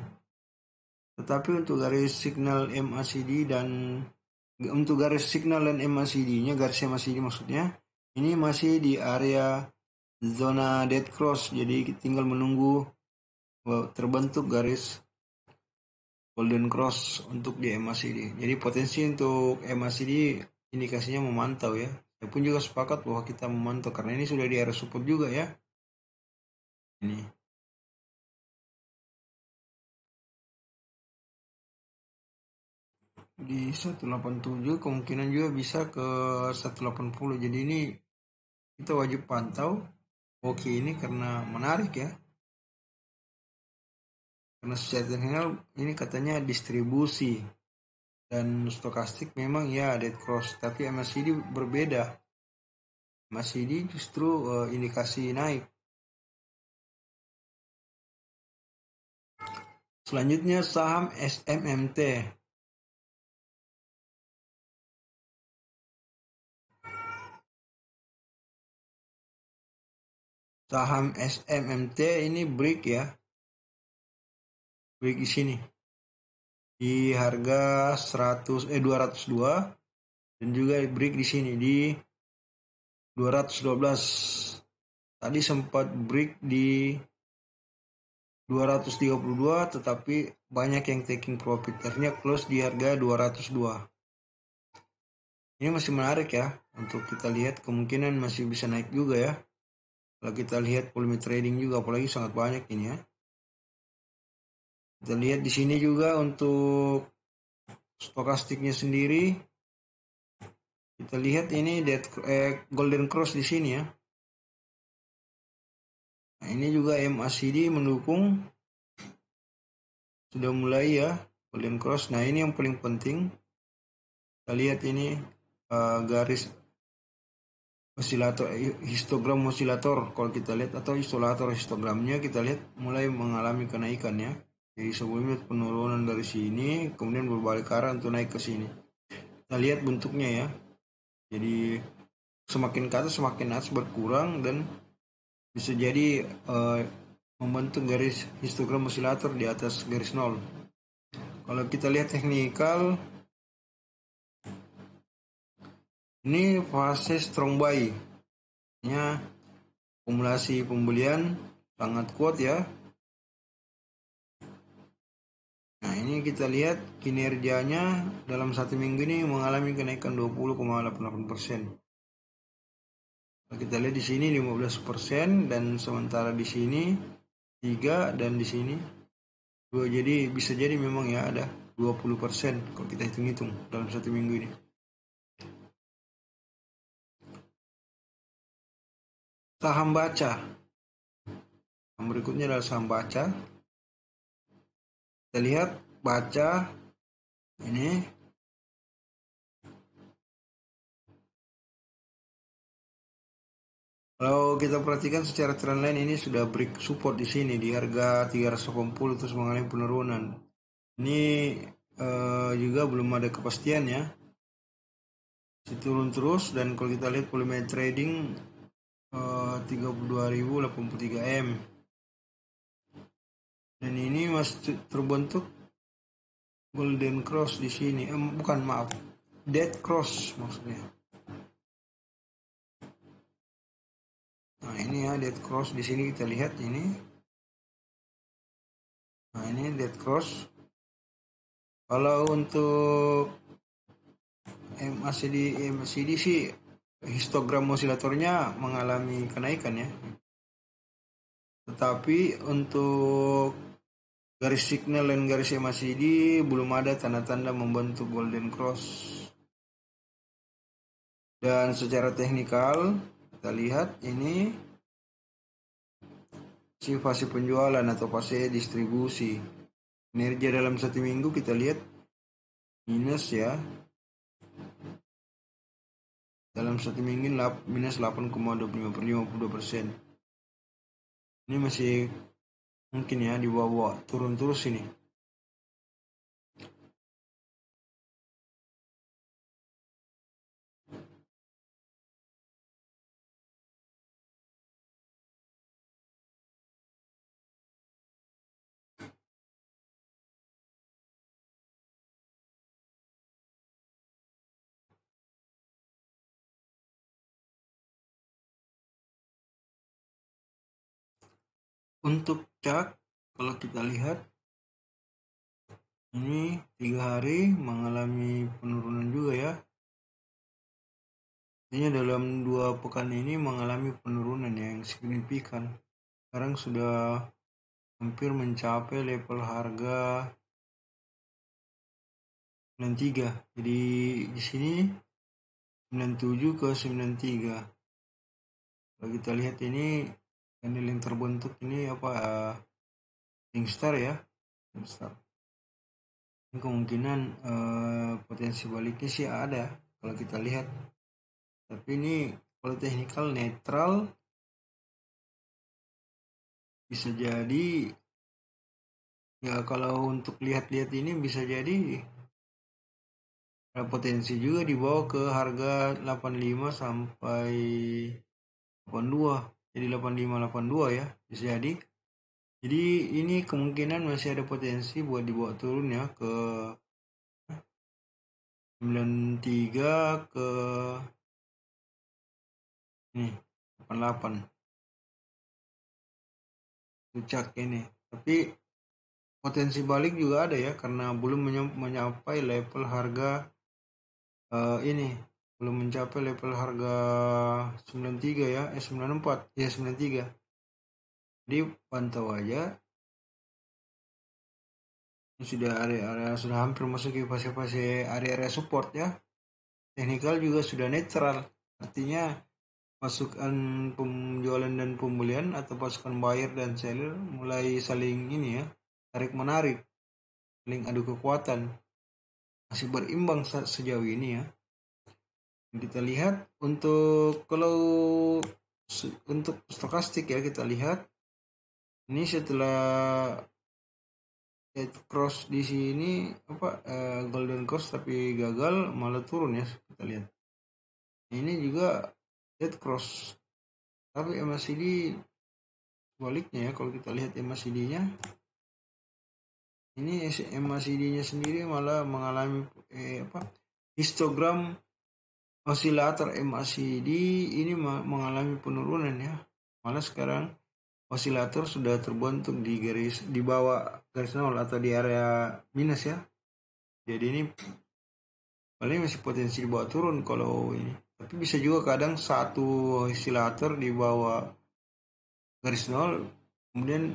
S1: Tetapi untuk garis signal MACD dan garis MACD maksudnya, ini masih di area zona dead cross, jadi tinggal menunggu terbentuk garis golden cross untuk di MACD. Jadi potensi untuk MACD indikasinya memantau ya. Saya pun juga sepakat bahwa kita memantau karena ini sudah di area support juga ya. Ini. Di 187 kemungkinan juga bisa ke 180. Jadi ini kita wajib pantau hoki ini karena menarik ya. Karena secara teknikal ini katanya distribusi dan stokastik memang ya dead cross, tapi MACD berbeda. MACD justru indikasi naik. Selanjutnya saham SMMT. Saham SMMT ini break ya. Break di sini. Di harga 202 dan juga break di sini di 212. Tadi sempat break di 232 tetapi banyak yang taking profit. Akhirnya close di harga 202. Ini masih menarik ya untuk kita lihat, kemungkinan masih bisa naik juga ya. Kalau kita lihat volume trading juga apalagi sangat banyak ini ya. Kita lihat di sini juga untuk stokastiknya sendiri. Kita lihat ini golden cross di sini ya. Nah, ini juga MACD mendukung. Sudah mulai ya golden cross. Nah, ini yang paling penting. Kita lihat ini garis osilator, histogram osilator. Kalau kita lihat atau isolator histogramnya kita lihat mulai mengalami kenaikan ya. Jadi sebelumnya penurunan dari sini, kemudian berbalik arah untuk naik ke sini. Kita lihat bentuknya ya. Jadi semakin ke atas semakin atas berkurang dan bisa jadi membentuk garis histogram osilator di atas garis nol. Kalau kita lihat teknikal, ini fase strong buy. Nya akumulasi pembelian sangat kuat ya. Nah, ini kita lihat kinerjanya dalam 1 minggu ini mengalami kenaikan 20,88%. Kita lihat di sini 15% dan sementara di sini 3 dan di sini 2. Jadi bisa jadi memang ya ada 20% kalau kita hitung-hitung dalam 1 minggu ini. Saham baca. Yang berikutnya adalah saham baca. Kita lihat baca ini. Kalau kita perhatikan secara trendline ini sudah break support di sini di harga 380 terus mengalami penurunan. Ini juga belum ada kepastian ya. Turun terus, dan kalau kita lihat volume trading 32.083 M. Dan ini masih terbentuk golden cross di sini. Bukan, maaf. Dead cross maksudnya. Nah, ini ya dead cross di sini kita lihat ini. Nah, ini dead cross. Kalau untuk MACD sih histogram osilatornya mengalami kenaikan ya. Tetapi untuk garis signal dan garis MACD belum ada tanda-tanda membentuk golden cross. Dan secara teknikal kita lihat ini fase penjualan atau fase distribusi. Kinerja dalam 1 minggu kita lihat minus ya. Dalam 1 minggu minus 8,25%. Ini masih mungkin ya di bawah turun terus ini. Untuk chart kalau kita lihat ini 3 hari mengalami penurunan juga ya. Ini dalam 2 pekan ini mengalami penurunan yang signifikan. Sekarang sudah hampir mencapai level harga 93. Jadi di sini 97 ke 93. Kalau kita lihat ini candle yang terbentuk ini Morningstar ya. Morningstar. Ini kemungkinan potensi baliknya sih ada kalau kita lihat. Tapi ini kalau technical netral bisa jadi ya, kalau untuk lihat-lihat ini bisa jadi ada potensi juga dibawa ke harga 85 sampai 82. Jadi 85-82 ya bisa jadi. Jadi ini kemungkinan masih ada potensi buat dibawa turun ya ke 93 ke ini 88. Puncak ini. Tapi potensi balik juga ada ya karena belum mencapai level harga ini. Belum mencapai level harga 93 ya, 94 ya 93. Jadi pantau aja. Ini sudah area sudah hampir masuk ke fase-fase area support ya. Teknikal juga sudah netral. Artinya pasukan penjualan dan pembelian atau pasukan buyer dan seller mulai saling ini ya, tarik menarik, saling adu kekuatan. Masih berimbang sejauh ini ya. Kita lihat untuk stokastik ya, kita lihat ini setelah dead cross di sini golden cross tapi gagal malah turun ya, kita lihat. Ini juga dead cross tapi MACD sebaliknya ya. Kalau kita lihat MACD-nya ini MACD-nya sendiri malah mengalami histogram osilator MACD ini mengalami penurunan ya. Malah sekarang osilator sudah terbentuk di bawah garis nol atau di area minus ya. Jadi ini paling masih potensi dibawa turun kalau ini. Tapi bisa juga kadang satu osilator di bawah garis nol kemudian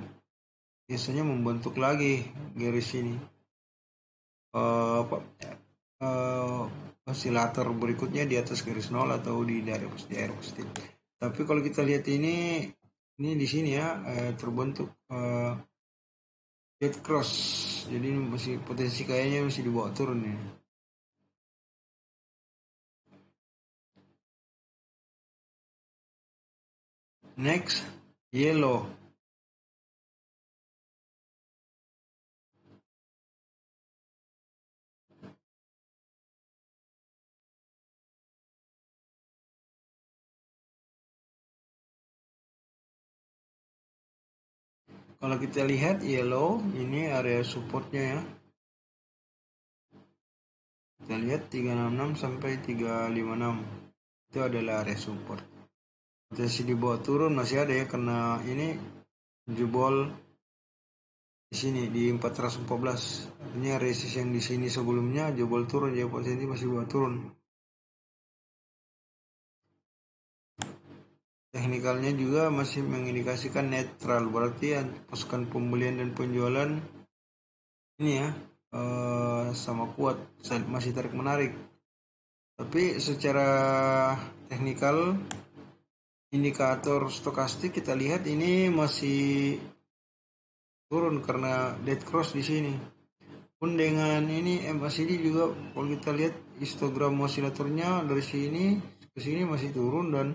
S1: biasanya membentuk lagi garis ini. Osilator berikutnya di atas garis nol atau di daerah positif. Tapi kalau kita lihat ini di sini ya terbentuk dead cross. Jadi masih potensi kayaknya masih dibawa turun ya. Next, yellow. Kalau kita lihat yellow, ini area supportnya ya. Kita lihat 366 sampai 356. Itu adalah area support. Potensi dibawa turun masih ada ya karena ini jebol di sini di 414. Artinya resist yang di sini sebelumnya jebol turun, jadi potensi masih bawa turun. Teknikalnya juga masih mengindikasikan netral, berarti pasukan pembelian dan penjualan ini ya sama kuat, masih tarik menarik. Tapi secara teknikal indikator stokastik kita lihat ini masih turun karena dead cross di sini. Pun dengan ini MACD juga kalau kita lihat histogram osilatornya dari sini ke sini masih turun, dan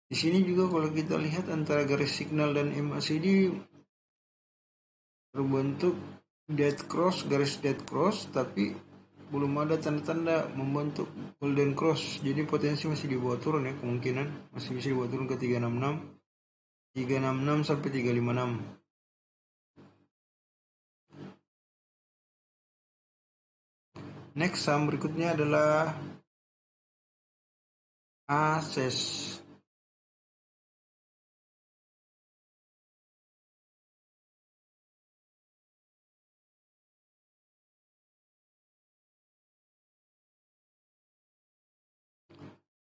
S1: di sini juga kalau kita lihat antara garis signal dan MACD terbentuk garis dead cross, tapi belum ada tanda-tanda membentuk golden cross. Jadi potensi masih dibawa turun ya, kemungkinan masih bisa dibawa turun ke 366 sampai 356. Next saham berikutnya adalah ASES.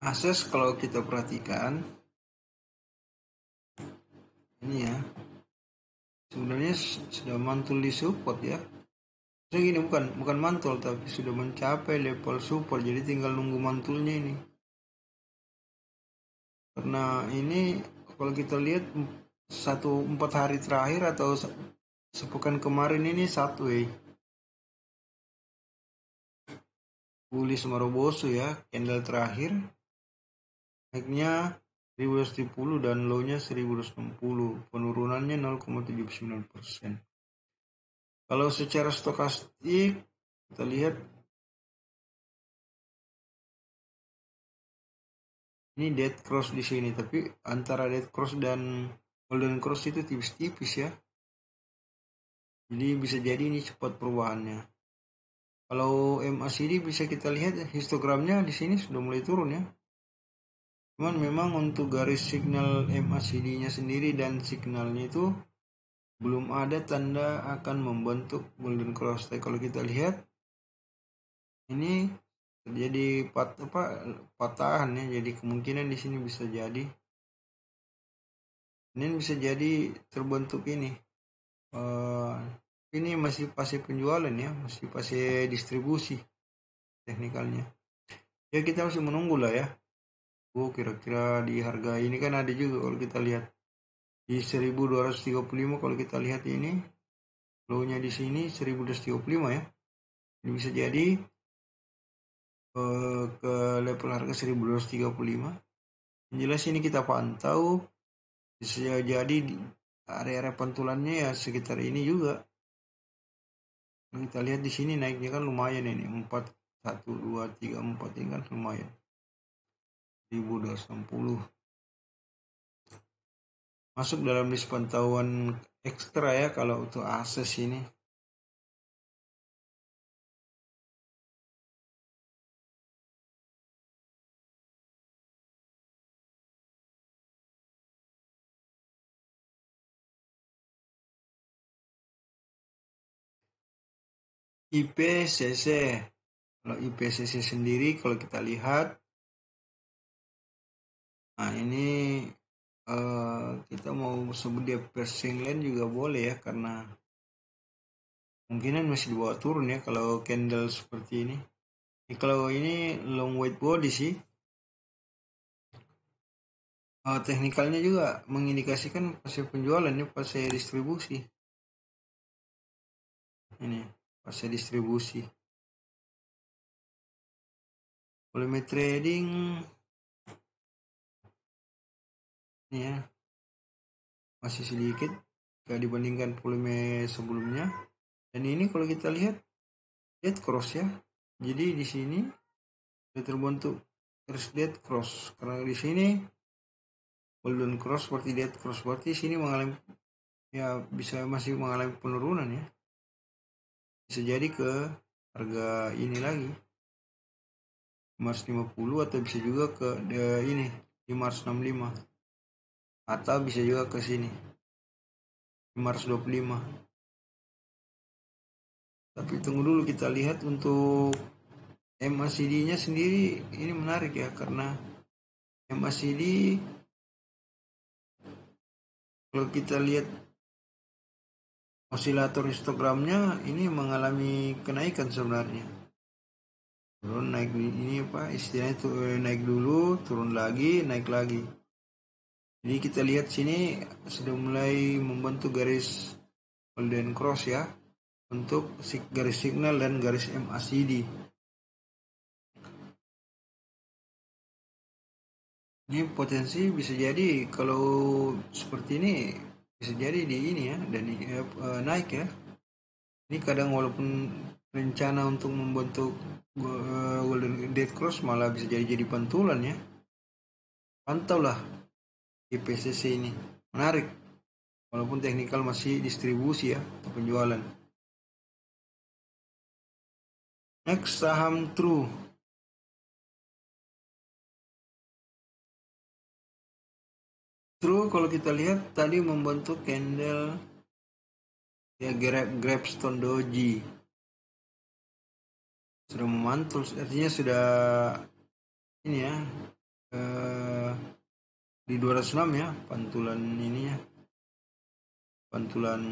S1: ASES kalau kita perhatikan ini ya, sebenarnya sudah mantul di support ya. Jadi gini, bukan mantul tapi sudah mencapai level support, jadi tinggal nunggu mantulnya ini. Karena ini kalau kita lihat 4 hari terakhir atau sepekan kemarin ini satu bullish Maroboso ya, candle terakhir naiknya 1270 dan low-nya 1260, penurunannya 0,79%. Kalau secara stokastik kita lihat ini dead cross di sini, tapi antara dead cross dan golden cross itu tipis-tipis ya. Jadi bisa jadi ini cepat perubahannya. Kalau MACD bisa kita lihat histogramnya di sini sudah mulai turun ya. Cuman memang untuk garis signal MACD-nya sendiri dan signalnya itu belum ada tanda akan membentuk golden cross. Tapi kalau kita lihat ini terjadi patahan ya. Jadi kemungkinan di sini bisa jadi terbentuk ini. Ini masih fase penjualan ya, masih fase distribusi teknikalnya. Ya kita masih menunggu lah ya. Kira-kira di harga ini kan ada juga kalau kita lihat di 1235, kalau kita lihat ini low-nya di sini 1235 ya. Ini bisa jadi ke level harga 1235. Yang jelas ini kita pantau bisa jadi area-area pantulannya ya sekitar ini juga. Kita lihat di sini naiknya kan lumayan ini 4 1 2 3 4 ini kan lumayan 1260. Masuk dalam list pantauan ekstra ya kalau untuk akses ini. IPCC. Kalau IPCC sendiri kalau kita lihat, nah ini kita mau sebut dia Pershing Line juga boleh ya, karena Kemungkinan masih dibawa turun ya kalau candle seperti ini. Kalau ini long white body sih. Teknikalnya juga mengindikasikan fase penjualan ya, fase distribusi. Ini fase distribusi. Volume trading ini ya masih sedikit dibandingkan volume sebelumnya. Dan ini kalau kita lihat dead cross ya. Jadi di sini sudah terbentuk terus dead cross, karena di sini golden cross seperti dead cross, berarti sini mengalami ya bisa masih mengalami penurunan ya. Bisa jadi ke harga ini lagi 550 atau bisa juga ke ini 565 atau bisa juga ke sini 525. Tapi tunggu dulu, kita lihat untuk MACD-nya sendiri ini menarik ya, karena MACD kalau kita lihat osilator histogramnya ini mengalami kenaikan sebenarnya. Turun naik ini apa istilahnya itu, naik dulu, turun lagi, naik lagi. Jadi kita lihat sini sudah mulai membentuk garis golden cross ya, untuk garis signal dan garis MACD. Ini potensi bisa jadi kalau seperti ini bisa jadi di ini ya, dan naik ya. Ini kadang walaupun rencana untuk membentuk golden dead cross malah bisa jadi pantulan ya. Pantaulah IPCC ini menarik, walaupun teknikal masih distribusi ya atau penjualan. Next, saham True. True kalau kita lihat tadi membentuk candle ya Grabstone Doji, sudah memantul, artinya sudah ini ya di 206 ya pantulan ini ya, pantulan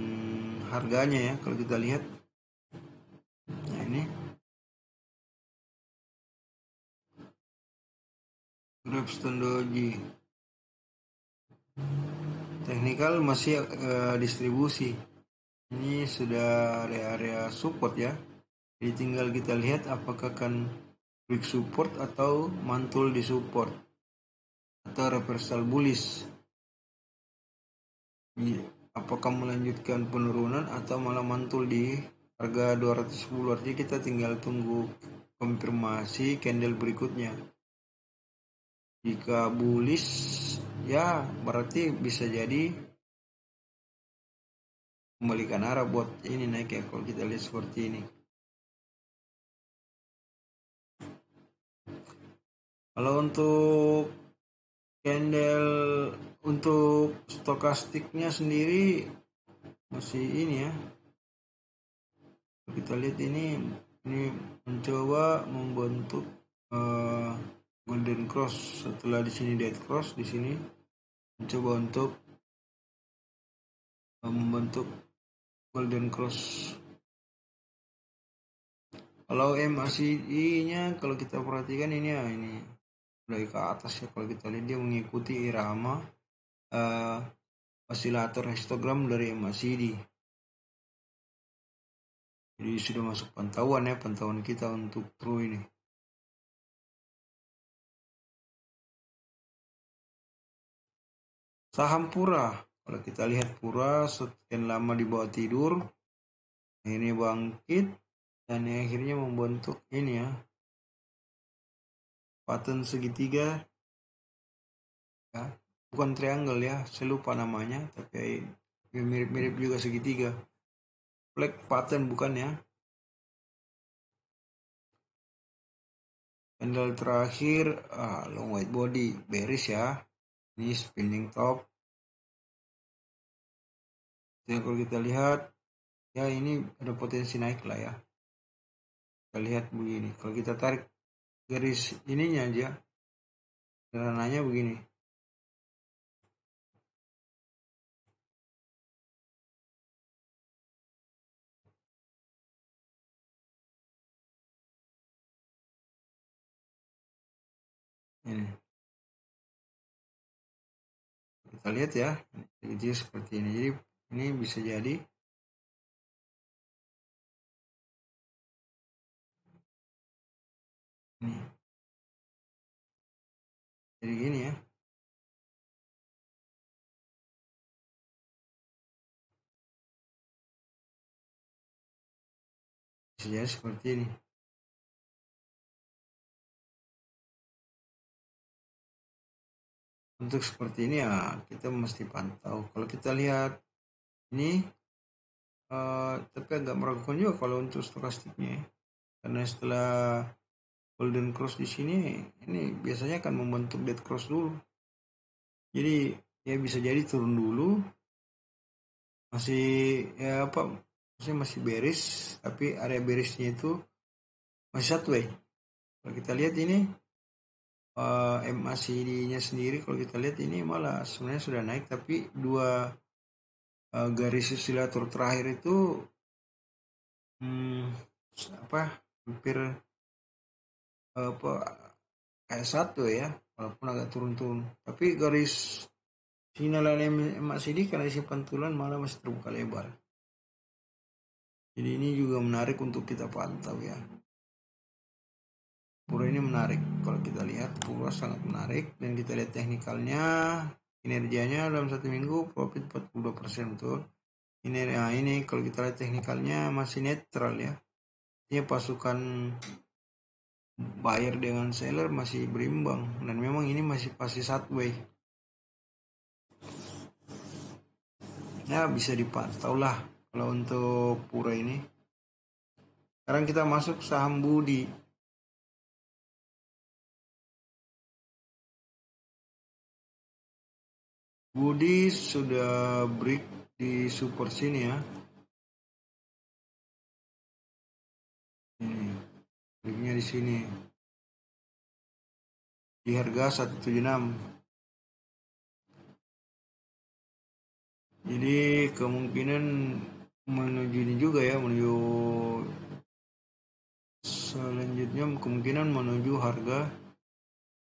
S1: harganya ya kalau kita lihat. Nah ini Grabstone Doji, teknikal masih distribusi. Ini sudah area support ya. Jadi tinggal kita lihat apakah akan break support atau mantul di support atau reversal bullish. Apakah melanjutkan penurunan atau malah mantul di harga 210. Artinya kita tinggal tunggu konfirmasi candle berikutnya. Jika bullish ya berarti bisa jadi kembalikan arah buat ini naik ya kalau kita lihat seperti ini. Kalau untuk candle untuk stokastiknya sendiri masih ini ya. Kita lihat ini mencoba membentuk golden cross, setelah di sini dead cross, di sini mencoba untuk membentuk golden cross. Kalau MACD-nya kalau kita perhatikan ini ya, ini dari ke atas ya, kalau kita lihat dia mengikuti irama osilator histogram dari MACD. Jadi sudah masuk pantauan ya, pantauan kita untuk True ini. Saham Pura, kalau kita lihat Pura sekian lama di bawah tidur, ini bangkit dan akhirnya membentuk ini ya, pattern segitiga ya, bukan triangle ya, saya lupa namanya, tapi mirip-mirip juga segitiga. Flag pattern bukan ya. Candle terakhir long white body bearish ya, ini spinning top. Jadi kalau kita lihat ya ini ada potensi naik lah ya. Kita lihat begini, kalau kita tarik garis ininya aja, sederhananya begini. Ini kita lihat ya, jadi seperti ini. Jadi ini bisa jadi ini. Jadi gini ya. Bisa jadi seperti ini. Untuk seperti ini ya kita mesti pantau. Kalau kita lihat ini tapi agak meragukan juga kalau untuk stokastiknya ya. Karena setelah golden cross di sini ini biasanya akan membentuk dead cross dulu. Jadi ya bisa jadi turun dulu, masih ya apa, maksudnya masih bearish, tapi area bearishnya itu masih sideways. Kalau kita lihat ini MACD-nya sendiri, kalau kita lihat ini malah sebenarnya sudah naik, tapi dua garis oscillator terakhir itu apa hampir apa kayak satu ya, walaupun agak turun-turun. Tapi garis signalan MACD karena isi pantulan malah masih terbuka lebar. Jadi ini juga menarik untuk kita pantau ya. Pura ini menarik, kalau kita lihat Pura sangat menarik, dan kita lihat teknikalnya, kinerjanya dalam satu minggu profit 42% betul. Ini kalau kita lihat teknikalnya masih netral ya. Ini pasukan buyer dengan seller masih berimbang, dan memang ini masih sideways. Ya bisa dipantau lah kalau untuk Pura ini. Sekarang kita masuk saham Budi. Budi sudah break di support sini ya. Ini breaknya di sini di harga 176. Jadi kemungkinan menuju ini juga ya, menuju selanjutnya kemungkinan menuju harga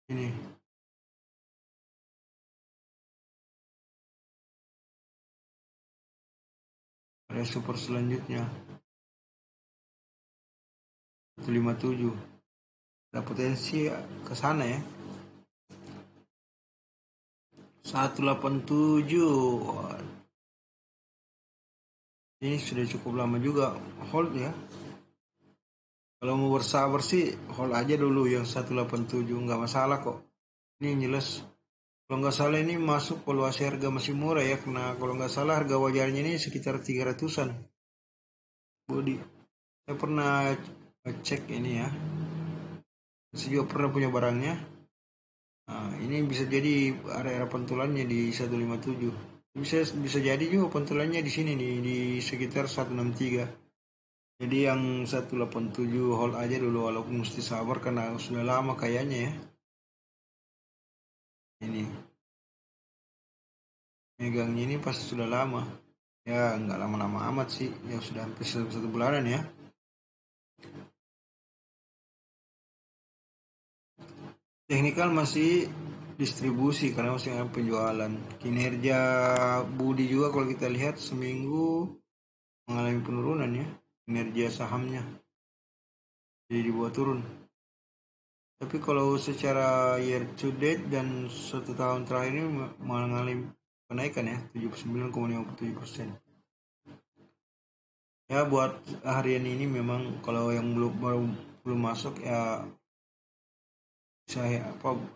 S1: ini. Ada support selanjutnya 157. Ada potensi ke sana ya. 187. Ini sudah cukup lama juga hold ya. Kalau mau bersabar sih hold aja dulu yang 187, nggak masalah kok. Ini jelas kalau nggak salah ini masuk valuasi harga masih murah ya, karena kalau nggak salah harga wajarnya ini sekitar 300-an. Budi, saya pernah cek ini ya, saya juga pernah punya barangnya. Nah, ini bisa jadi area pantulannya di 157. Bisa jadi juga pantulannya di sini nih di sekitar 163. Jadi yang 187 hold aja dulu, walaupun mesti sabar karena sudah lama kayaknya ya. Ini megangnya ini pasti sudah lama. Ya nggak lama-lama amat sih, ya sudah hampir satu bulanan ya. Teknikal masih distribusi karena masih ada penjualan. Kinerja Budi juga kalau kita lihat seminggu mengalami penurunan ya, kinerja sahamnya jadi dibuat turun. Tapi kalau secara year to date dan 1 tahun terakhir ini mengalami kenaikan ya, 79,57%. Ya buat harian ini memang kalau yang belum masuk ya saya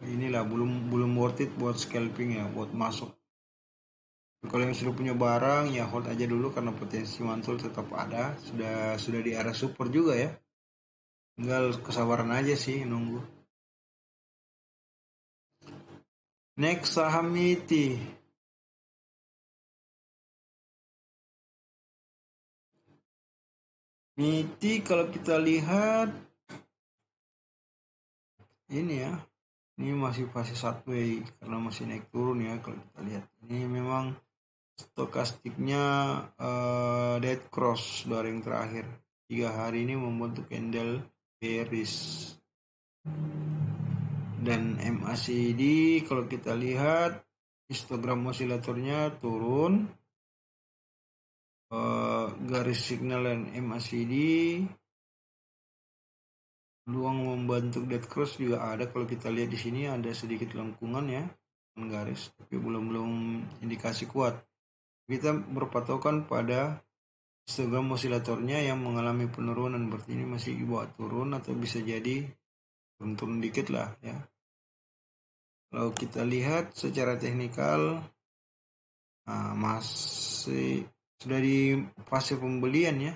S1: inilah belum worth it buat scalping ya, buat masuk. Kalau yang sudah punya barang ya hold aja dulu karena potensi mantul tetap ada, sudah di area support juga ya. Tinggal kesabaran aja sih nunggu. Next saham MITI. MITI kalau kita lihat ini ya, ini masih fase sideways karena masih naik turun ya. Kalau kita lihat ini memang stokastiknya dead cross dari yang terakhir 3 hari ini membentuk candle bearish Dan MACD kalau kita lihat histogram osilatornya turun, garis signal dan MACD, ruang membentuk dead cross juga ada. Kalau kita lihat di sini ada sedikit lengkungan ya, garis, tapi belum indikasi kuat. Kita berpatokan pada histogram osilatornya yang mengalami penurunan, berarti ini masih di bawah turun atau bisa jadi turun dikit lah ya. Kalau kita lihat secara teknikal, masih sudah di fase pembelian ya,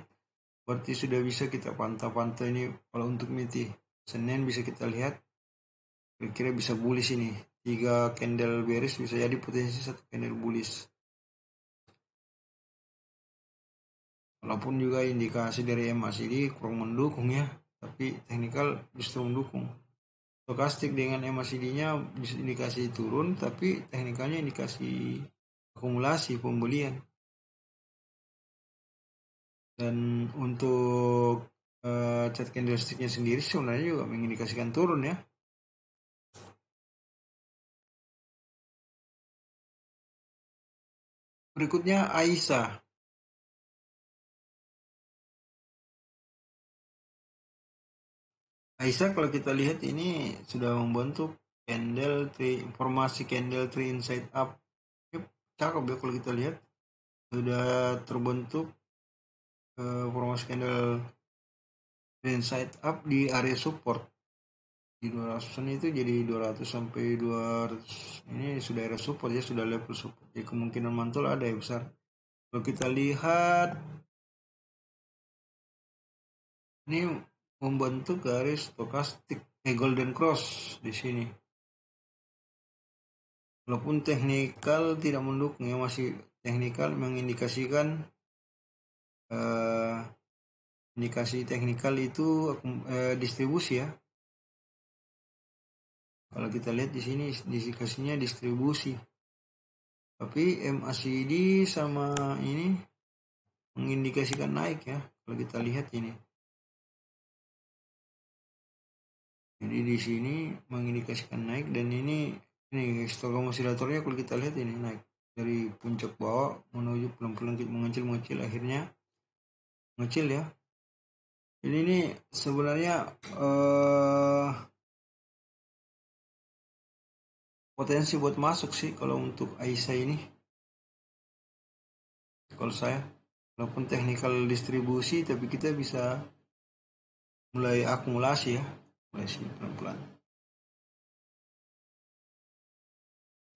S1: berarti sudah bisa kita pantau-pantau ini. Kalau untuk MITI Senin bisa kita lihat kira-kira bisa bullish ini, 3 candle bearish bisa jadi potensi 1 candle bullish. Walaupun juga indikasi dari MACD kurang mendukung ya, tapi teknikal justru mendukung. Stokastik dengan MACD-nya indikasi turun, tapi teknikalnya indikasi akumulasi pembelian. Dan untuk chart candlestick-nya sendiri sebenarnya juga mengindikasikan turun ya. Berikutnya Aisyah. Aisyah kalau kita lihat ini sudah membentuk candle tree, formasi candle tree inside up. Cakep ya kalau kita lihat. Sudah terbentuk formasi candle tree inside up di area support. Di 200-an itu jadi 200 sampai 200. Ini sudah area support ya, sudah level support. Jadi kemungkinan mantul ada ya besar. Kalau kita lihat ini membentuk garis stokastik golden cross di sini. Walaupun teknikal tidak mendukung ya, masih teknikal mengindikasikan indikasi teknikal itu distribusi ya. Kalau kita lihat di sini indikasinya distribusi. Tapi MACD sama ini mengindikasikan naik ya. Kalau kita lihat ini. Jadi di sini mengindikasikan naik, dan ini histogram osilatornya kalau kita lihat ini naik dari puncak bawah menuju pelan-pelan mengecil akhirnya mengecil ya. Jadi ini sebenarnya potensi buat masuk sih kalau untuk Aisyah ini. Kalau saya, walaupun teknikal distribusi, tapi kita bisa mulai akumulasi ya, mulai sini pelan-pelan.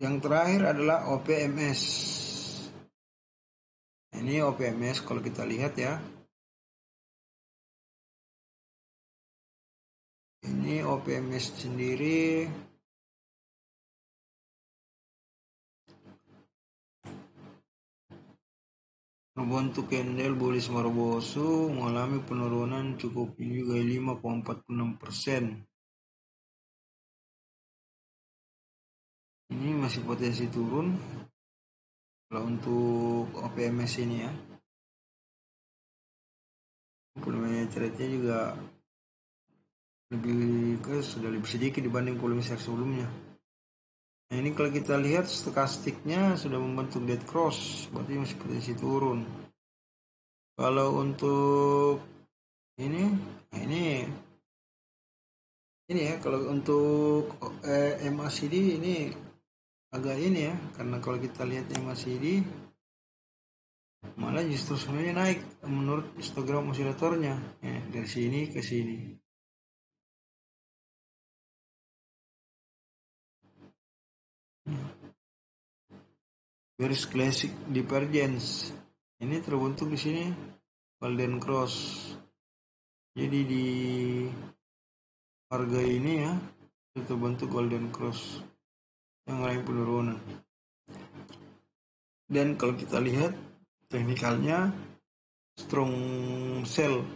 S1: Yang terakhir adalah OPMS. Ini OPMS kalau kita lihat ya. Ini OPMS sendiri membentuk candle bullish Marubozu mengalami penurunan cukup juga 5,46%. Ini masih potensi turun kalau untuk OPMS ini ya. Volume trade-nya juga sudah lebih sedikit dibanding volume share sebelumnya. Nah ini kalau kita lihat stokastiknya sudah membentuk dead cross, berarti masih potensi turun. Kalau untuk ini, nah ini ya, kalau untuk MACD ini agak ini ya, karena kalau kita lihat MACD malah justru sebenarnya naik menurut histogram osilatornya ya, dari sini ke sini. Garis classic divergence ini terbentuk di sini golden cross. Jadi di harga ini ya itu terbentuk golden cross yang lain penurunan. Dan kalau kita lihat teknikalnya strong sell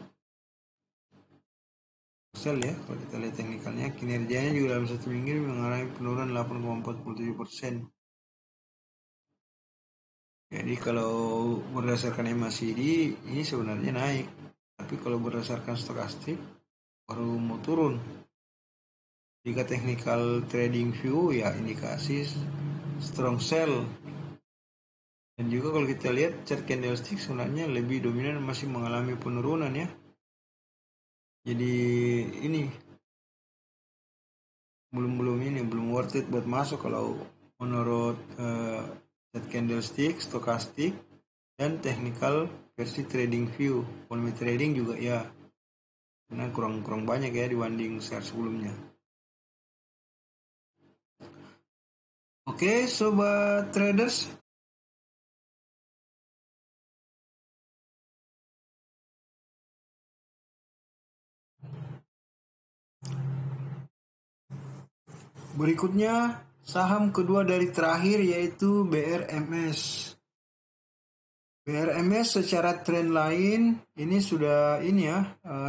S1: ya, kalau kita lihat teknikalnya, kinerjanya juga dalam satu minggu mengalami penurunan 8,47%. Jadi kalau berdasarkan MACD ini sebenarnya naik, tapi kalau berdasarkan stokastik baru mau turun. Jika technical trading view ya indikasi strong sell. Dan juga kalau kita lihat chart candlestick sebenarnya lebih dominan masih mengalami penurunan ya. Jadi ini belum worth it buat masuk kalau menurut chart candlestick, stokastik, dan technical versi trading view. Volume trading juga ya, karena kurang banyak ya dibanding share sebelumnya. Oke, sobat traders. Berikutnya saham kedua dari terakhir yaitu BRMS. BRMS secara trend lain ini sudah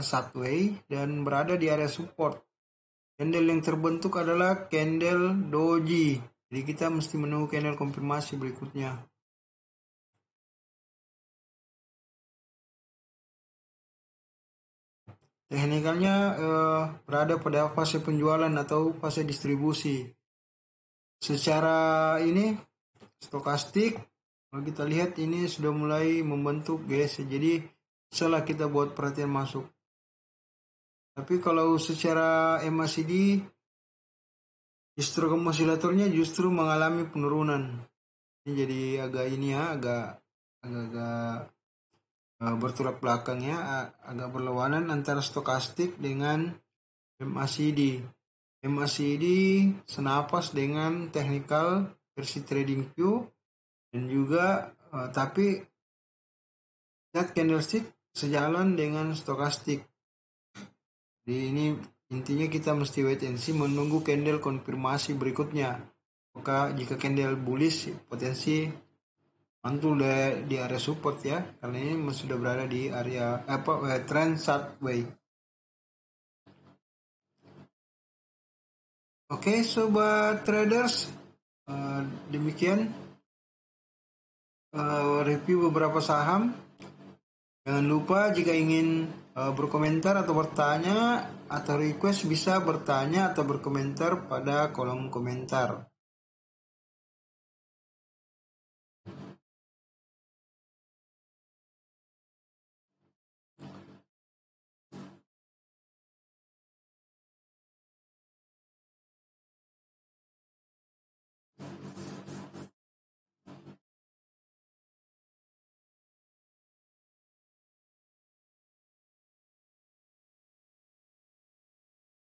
S1: sideways dan berada di area support. Candle yang terbentuk adalah candle doji. Jadi kita mesti menunggu candle konfirmasi berikutnya. Teknikalnya berada pada fase penjualan atau fase distribusi. Secara ini stokastik, kalau kita lihat ini sudah mulai membentuk guys. Jadi setelah kita buat perhatian masuk. Tapi kalau secara MACD histogram osilatornya justru mengalami penurunan. Ini jadi agak bertolak belakang ya, agak berlawanan antara stokastik dengan MACD. MACD senapas dengan technical versi trading view dan juga tapi chart candlestick sejalan dengan stokastik. Jadi ini intinya kita mesti wait and see, menunggu candle konfirmasi berikutnya. Maka jika candle bullish potensi mantul di area support ya, karena ini sudah berada di area trend sideways. Oke, sobat traders, demikian review beberapa saham. Jangan lupa jika ingin berkomentar atau bertanya atau request bisa bertanya atau berkomentar pada kolom komentar.